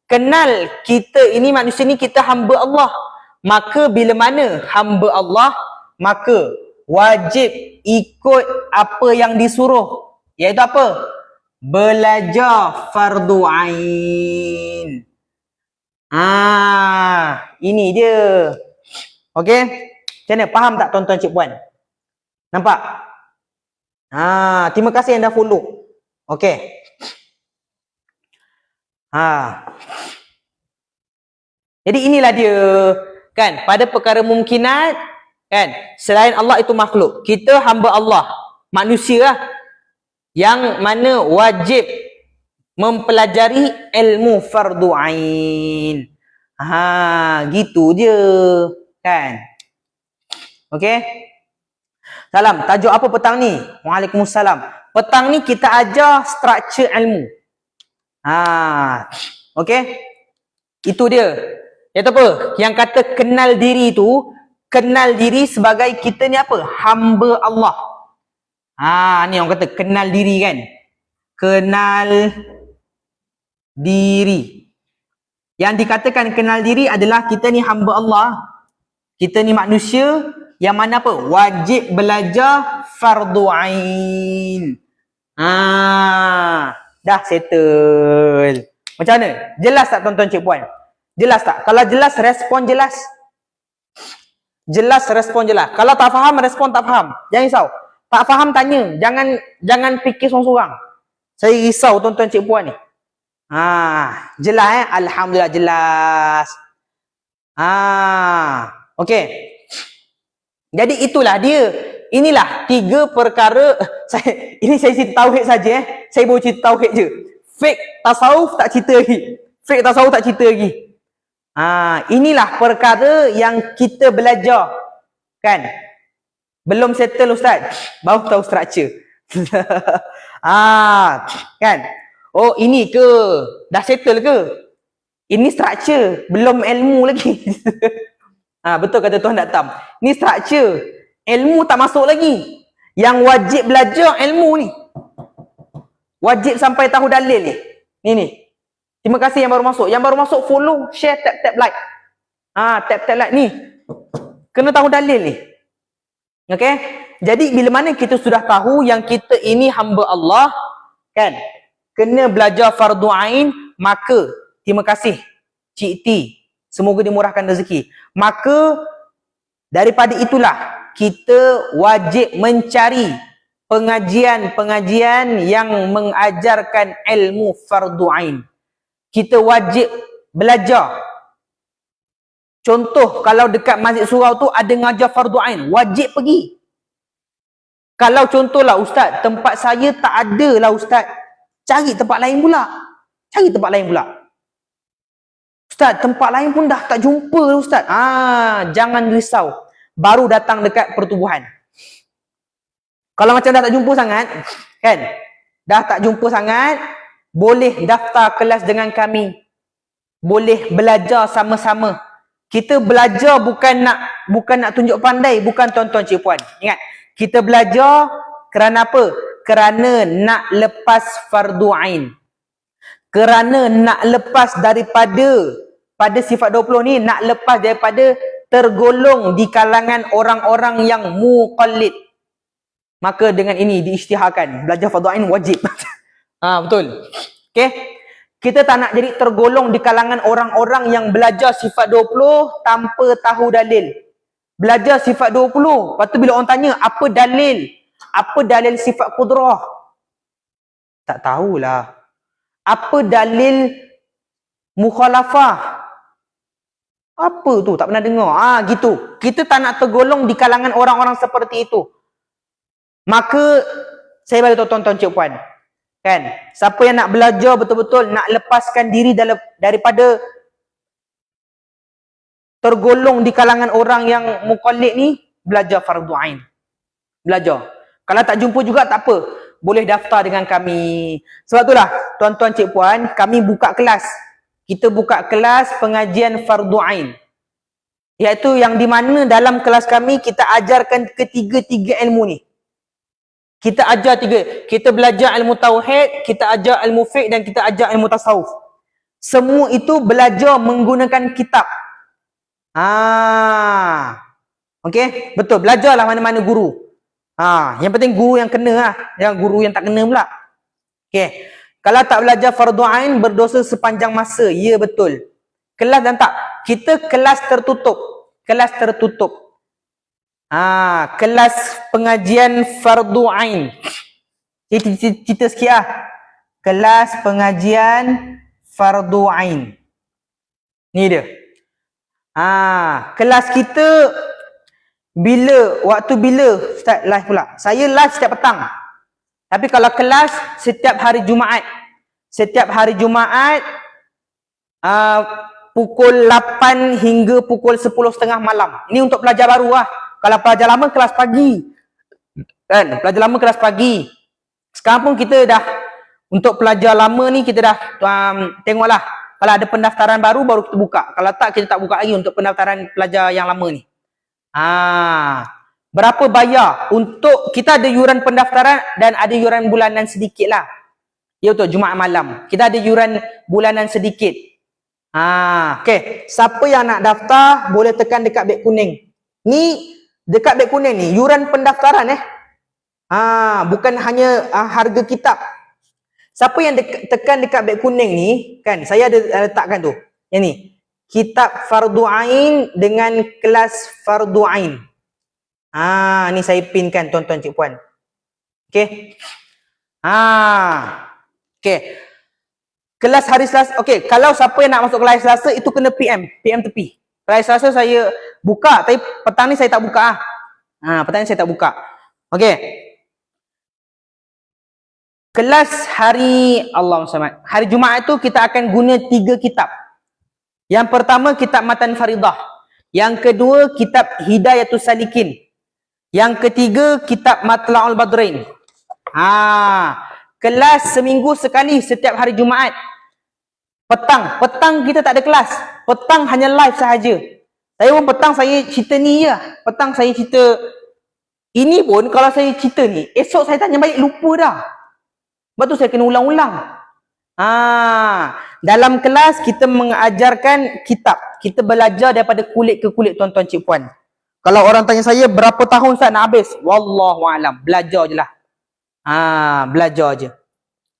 S1: Kenal kita ini manusia ni kita hamba Allah. Maka bila mana hamba Allah, maka wajib ikut apa yang disuruh. Iaitu apa? Belajar fardu ain. Ini dia. Okey? Macam mana? Faham tak tuan-tuan cik puan? Nampak? Terima kasih yang dah follow. Okey. Jadi inilah dia. Kan? Pada perkara mungkinat, kan? Selain Allah itu makhluk. Kita hamba Allah. Manusia lah. Yang mana wajib mempelajari ilmu fardu ain. Gitu je. Kan? Okey? Salam. Tajuk apa petang ni? Waalaikumsalam. Petang ni kita ajar struktur ilmu. Okey? Itu dia. Iaitu apa? Yang kata kenal diri tu, kenal diri sebagai kita ni apa? Hamba Allah. Ni orang kata kenal diri kan? Kenal diri. Yang dikatakan kenal diri adalah kita ni hamba Allah. Kita ni manusia yang mana apa? Wajib belajar fardu ain. Dah settle. Macam mana? Jelas tak tuan-tuan cik puan? Jelas tak? Kalau jelas, respon jelas. Jelas, respon jelas. Kalau tak faham, respon tak faham. Jangan risau. Tak faham, tanya. Jangan fikir sorang-sorang. Saya risau tuan-tuan cik puan ni. Jelas Alhamdulillah jelas. Okey. Jadi itulah dia. Inilah 3 perkara. Ini saya cerita tauhid saja Saya baru cerita tauhid je. Fake tasawuf tak cerita lagi. Inilah perkara yang kita belajar. Kan? Belum settle ustaz. Baru tahu struktur. Kan? Oh, ini ke? Dah settle ke? Ini struktur, belum ilmu lagi. Betul kata Tuan Datam. Ni struktur. Ilmu tak masuk lagi. Yang wajib belajar ilmu ni. Wajib sampai tahu dalil ni. Ni. Terima kasih yang baru masuk. Yang baru masuk follow, share, tap like. Tap like ni. Kena tahu dalil ni. Okey? Jadi bila mana kita sudah tahu yang kita ini hamba Allah, kan? Kena belajar fardu ain, maka terima kasih Cik T. Semoga dimurahkan rezeki. Maka daripada itulah kita wajib mencari pengajian-pengajian yang mengajarkan ilmu fardu ain. Kita wajib belajar. Contoh, kalau dekat Masjid Surau tu ada ngajar fardu ain, wajib pergi. Kalau contohlah ustaz, tempat saya tak ada lah ustaz. Cari tempat lain pula. Ustaz, tempat lain pun dah tak jumpa Ustaz. Jangan risau. Baru datang dekat pertubuhan. Kalau macam dah tak jumpa sangat, kan? Dah tak jumpa sangat, boleh daftar kelas dengan kami. Boleh belajar sama-sama. Kita belajar bukan nak tunjuk pandai, bukan tuan-tuan cik puan. Ingat, kita belajar kerana apa? Kerana nak lepas fardu ain. Kerana nak lepas pada sifat 20 ni, nak lepas daripada tergolong di kalangan orang-orang yang muqallid. Maka dengan ini diisytiharkan, belajar fardu ain wajib. Betul. Okey. Kita tak nak jadi tergolong di kalangan orang-orang yang belajar sifat 20 tanpa tahu dalil. Belajar sifat 20, lepas tu bila orang tanya apa dalil? Apa dalil sifat qudrah? Tak tahulah. Apa dalil mukhalafah? Apa tu? Tak pernah dengar. Gitu. Kita tak nak tergolong di kalangan orang-orang seperti itu. Maka saya bagi tuan-tuan cik puan, kan? Siapa yang nak belajar betul-betul, nak lepaskan diri daripada tergolong di kalangan orang yang muqallid ni, belajar fardu ain. Belajar. Kalau tak jumpa juga tak apa, boleh daftar dengan kami. Sebab itulah tuan-tuan cik puan, kami buka kelas. Kita buka kelas pengajian fardu ain. Iaitu yang di mana dalam kelas kami kita ajarkan ketiga-tiga ilmu ni. Kita ajar tiga. Kita belajar ilmu tauhid, kita ajar ilmu fiqh dan kita ajar ilmu tasawuf. Semua itu belajar menggunakan kitab. Okey, betul. Belajarlah mana-mana guru. Yang penting guru yang kena lah. Yang guru yang tak kena pula. Okey. Kalau tak belajar fardu ain, berdosa sepanjang masa. Ya, betul. Kelas dan tak. Kita kelas tertutup. Kelas tertutup. Kelas pengajian fardu ain. Cerita sikit lah. Kelas pengajian fardu ain. Ni dia. Kelas kita waktu bila start live pula? Saya live setiap petang. Tapi kalau kelas setiap hari Jumaat. Setiap hari Jumaat pukul 8 hingga pukul 10.30 malam. Ini untuk pelajar baru lah. Kalau pelajar lama kelas pagi. Kan? Pelajar lama kelas pagi. Sekarang pun kita dah, untuk pelajar lama ni kita dah tengoklah. Kalau ada pendaftaran baru kita buka. Kalau tak, kita tak buka lagi untuk pendaftaran pelajar yang lama ni. Berapa bayar? Untuk kita ada yuran pendaftaran dan ada yuran bulanan sedikit lah. Ya betul, Jumaat malam. Kita ada yuran bulanan sedikit. Okay. Siapa yang nak daftar, boleh tekan dekat beg kuning. Ni, dekat beg kuning ni, yuran pendaftaran bukan hanya harga kitab. Siapa yang tekan dekat beg kuning ni, kan, saya ada letakkan tu. Yang ni, kitab fardu ain dengan kelas fardu ain. Ni saya pinkan tuan-tuan cik puan. Okey. Okey. Kelas hari Selasa. Okey, kalau siapa yang nak masuk kelas Selasa itu kena PM tepi. Kelas Selasa saya buka, tapi petang ni saya tak buka petang ni saya tak buka. Okey. Kelas hari hari Jumaat itu kita akan guna 3 kitab. Yang pertama kitab Matan Faridah. Yang kedua kitab Hidayatus Salikin. Yang ketiga kitab Matla'ul Badrain. Kelas seminggu sekali setiap hari Jumaat. Petang kita tak ada kelas. Petang hanya live sahaja. Saya pun petang saya cerita ni je. Petang saya cerita ini pun, kalau saya cerita ni, esok saya tanya balik lupa dah. Sebab tu saya kena ulang-ulang. Dalam kelas kita mengajarkan kitab. Kita belajar daripada kulit ke kulit tuan-tuan cik puan. Kalau orang tanya saya berapa tahun Ustaz nak habis? Wallahualam. Belajar je lah. Belajar je.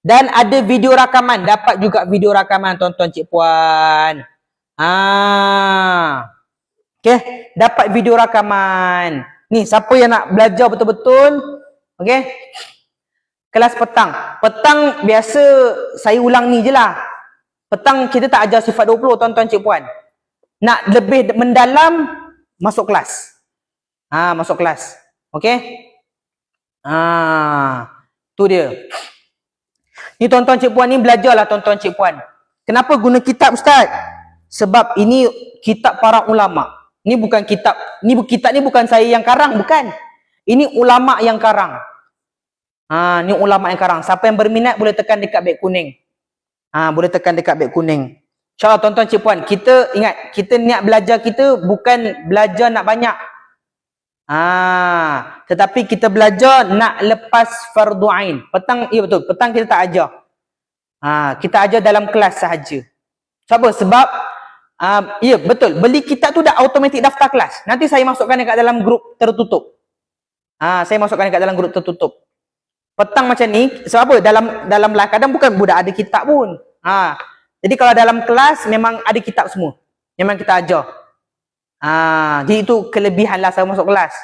S1: Dan ada video rakaman. Dapat juga video rakaman tuan-tuan cik puan. Okay. Dapat video rakaman. Ni siapa yang nak belajar betul-betul. Okay. Kelas petang. Petang biasa saya ulang ni je lah. Petang kita tak ajar sifat 20 tuan-tuan cik puan. Nak lebih mendalam, masuk kelas. Masuk kelas. Okay. Tu dia. Ni tuan-tuan cik puan ni belajarlah tuan-tuan cik puan. Kenapa guna kitab Ustaz? Sebab ini kitab para ulama. Ni bukan kitab, kitab ni bukan saya yang karang, bukan. Ini ulama yang karang. Ni ulama yang karang. Siapa yang berminat boleh tekan dekat beg kuning. Boleh tekan dekat beg kuning. InsyaAllah tuan-tuan cik puan, kita ingat, kita niat belajar kita bukan belajar nak banyak. Tetapi kita belajar nak lepas fardu ain. Petang, ya betul, petang kita tak ajar. Kita ajar dalam kelas sahaja. Sebab ya betul, beli kitab tu dah automatik daftar kelas. Nanti saya masukkan dekat dalam grup tertutup. Saya masukkan dekat dalam grup tertutup. Petang macam ni, sebab apa? Dalam live kadang bukan budak ada kitab pun. Jadi kalau dalam kelas memang ada kitab semua. Memang kita ajar. Jadi itu kelebihan lah saya masuk kelas.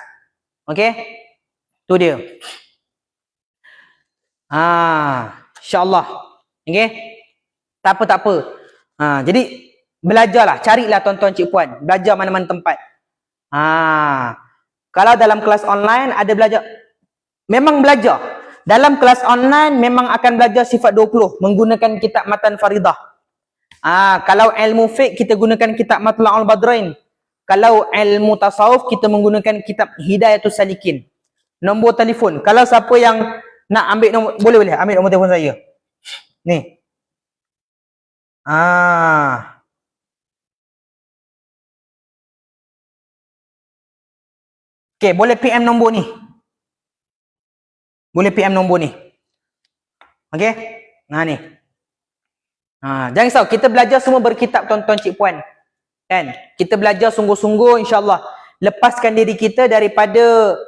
S1: Okey? Tu dia. InsyaAllah. Okey? Tak apa. Jadi belajarlah, carilah tuan-tuan cik puan, belajar mana-mana tempat. Kalau dalam kelas online ada belajar, memang belajar. Dalam kelas online memang akan belajar sifat 20 menggunakan kitab Matan Faridah. Kalau ilmu fiqh kita gunakan kitab Matla'ul Badrain. Kalau ilmu tasawuf kita menggunakan kitab Hidayatus Salikin. Nombor telefon. Kalau siapa yang nak ambil nombor, boleh ambil nombor telefon saya. Ni. Okey, boleh PM nombor ni. Boleh PM nombor ni. Okey? Ni. Jangan risau, kita belajar semua berkitab tuan-tuan cik puan. Kan? Kita belajar sungguh-sungguh insya-Allah. Lepaskan diri kita daripada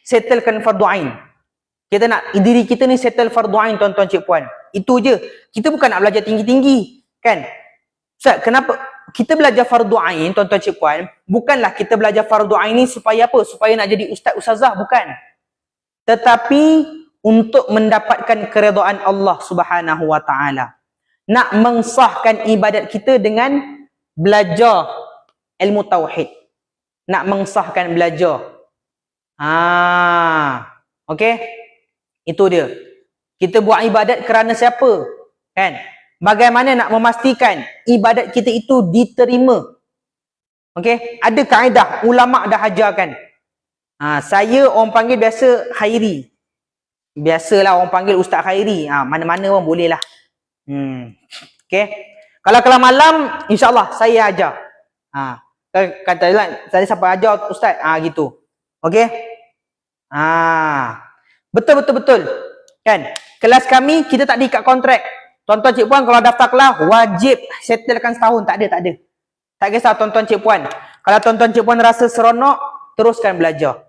S1: settlekan fardu ain. Kita nak diri kita ni settle fardu ain tuan-tuan cik puan. Itu je. Kita bukan nak belajar tinggi-tinggi, kan? Ustaz, kenapa kita belajar fardu ain tuan-tuan cik puan? Bukanlah kita belajar fardu ain ni supaya apa? Supaya nak jadi ustaz ustazah, bukan. Tetapi untuk mendapatkan keredaan Allah Subhanahu wa taala. Nak mengsahkan ibadat kita dengan belajar ilmu tauhid. Nak mengsahkan belajar. Okey? Itu dia. Kita buat ibadat kerana siapa? Kan? Bagaimana nak memastikan ibadat kita itu diterima? Okey? Ada kaedah ulama dah ajarkan. Saya orang panggil biasa Khairi. Biasalah orang panggil Ustaz Khairi. Mana-mana pun boleh lah. Okey? Kalau malam, insyaAllah saya ajar. Kata saya siapa ajar Ustaz? Gitu. Okey? Betul. Kan? Kelas kami, kita tak diikat kontrak. Tuan-tuan cik puan kalau daftar kelas, wajib settlekan setahun. Tak ada. Tak kisah tuan-tuan cik puan. Kalau tuan-tuan cik puan rasa seronok, teruskan belajar.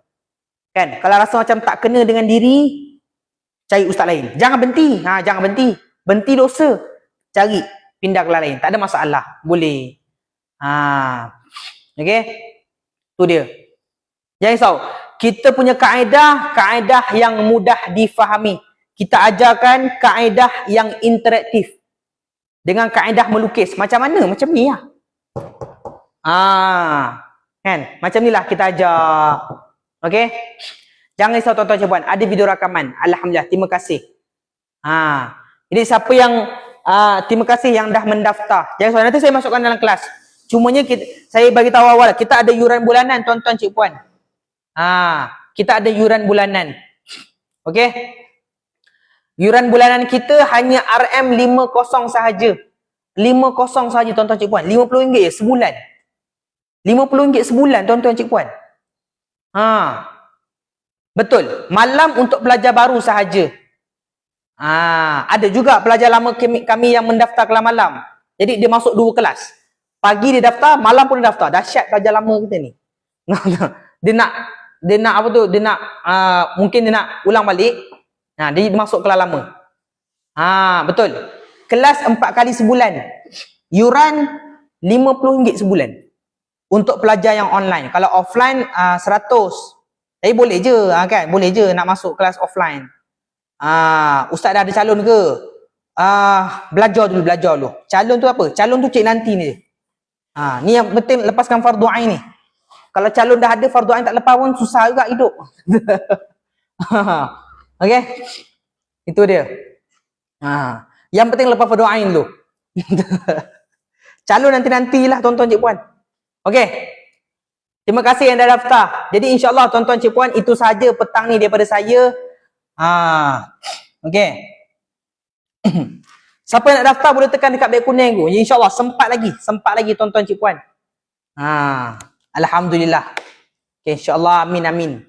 S1: Kan? Kalau rasa macam tak kena dengan diri, cari ustaz lain. Jangan berhenti. Jangan berhenti. Berhenti dosa. Cari. Pindah kelas lain. Tak ada masalah. Boleh. Okey? Tu dia. Jangan risau. Kita punya kaedah yang mudah difahami. Kita ajarkan kaedah yang interaktif. Dengan kaedah melukis. Macam mana? Macam ni lah. Kan? Macam ni lah kita ajar. Okey? Jangan risau tuan-tuan cik puan. Ada video rakaman. Alhamdulillah. Terima kasih. Jadi siapa yang terima kasih yang dah mendaftar. Jangan risau. Nanti saya masukkan dalam kelas. Cumanya saya bagi tahu awal. Kita ada yuran bulanan tuan-tuan cik puan. Kita ada yuran bulanan. Okey? Yuran bulanan kita hanya RM50 sahaja. 50 sahaja tuan-tuan cik puan. RM50 je sebulan. RM50 sebulan tuan-tuan cik puan. Betul. Malam untuk pelajar baru sahaja. Ada juga pelajar lama kami yang mendaftar kelas malam. Jadi dia masuk 2 kelas. Pagi dia daftar, malam pun dia daftar. Dahsyat pelajar lama kita ni. Dia nak apa tu? Dia nak mungkin dia nak ulang balik. Dia masuk kelas lama. Betul. Kelas 4 kali sebulan. Yuran RM50 sebulan. Untuk pelajar yang online. Kalau offline 100. Tapi boleh je kan? Boleh je nak masuk kelas offline. Ustaz dah ada calon ke? Belajar dulu. Calon tu apa? Calon tu cik nanti ni. Ni yang penting lepaskan fardu ain ni. Kalau calon dah ada fardu ain tak lepas pun susah juga hidup. Okey? Itu dia. Yang penting lepas fardu ain dulu. Calon nanti-nantilah tuan-tuan cik puan. Okey. Terima kasih yang dah daftar. Jadi insya-Allah tuan-tuan cik puan, itu saja petang ni daripada saya. Okey. Siapa yang nak daftar boleh tekan dekat beg kuning tu. InsyaAllah sempat lagi tuan-tuan cik puan. Alhamdulillah. Okay, insyaAllah amin.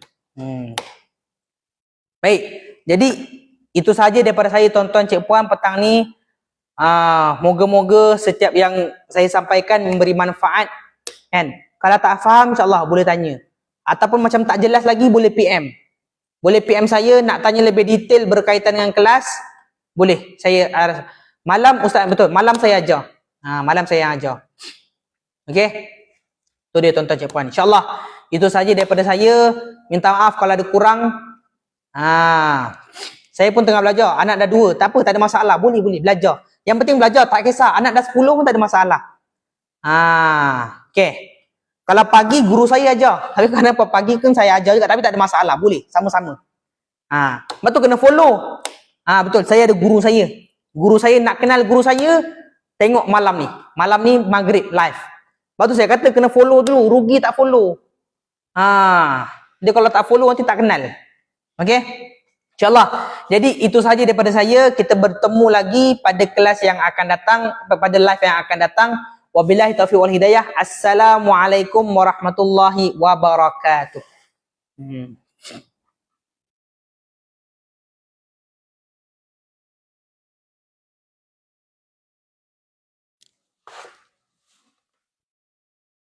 S1: Baik. Jadi itu saja daripada saya tuan-tuan cik puan petang ni. Moga-moga setiap yang saya sampaikan memberi manfaat kan. Kalau tak faham insyaAllah boleh tanya. Ataupun macam tak jelas lagi boleh PM. Boleh PM saya nak tanya lebih detail berkaitan dengan kelas. Boleh. Saya malam ustaz betul. Malam saya ajar. Malam saya ajar. Okey. Tu dia tuan-tuan cik puan. InsyaAllah itu saja daripada saya. Minta maaf kalau ada kurang. Saya pun tengah belajar. Anak dah 2. Tak apa, tak ada masalah. Boleh belajar. Yang penting belajar, tak kisah. Anak dah 10 pun tak ada masalah. Okey. Kalau pagi guru saya ajar. Tapi kenapa pagi kan saya ajar juga, tapi tak ada masalah. Boleh sama-sama. Betul kena follow. Betul, saya ada guru saya. Guru saya nak kenal guru saya, tengok malam ni. Malam ni maghrib live. Lepas tu saya kata kena follow dulu, rugi tak follow. Dia kalau tak follow nanti tak kenal. Okey? InsyaAllah. Jadi itu saja daripada saya. Kita bertemu lagi pada kelas yang akan datang, pada live yang akan datang. Wabillahi taufiq wal hidayah. Assalamualaikum warahmatullahi wabarakatuh.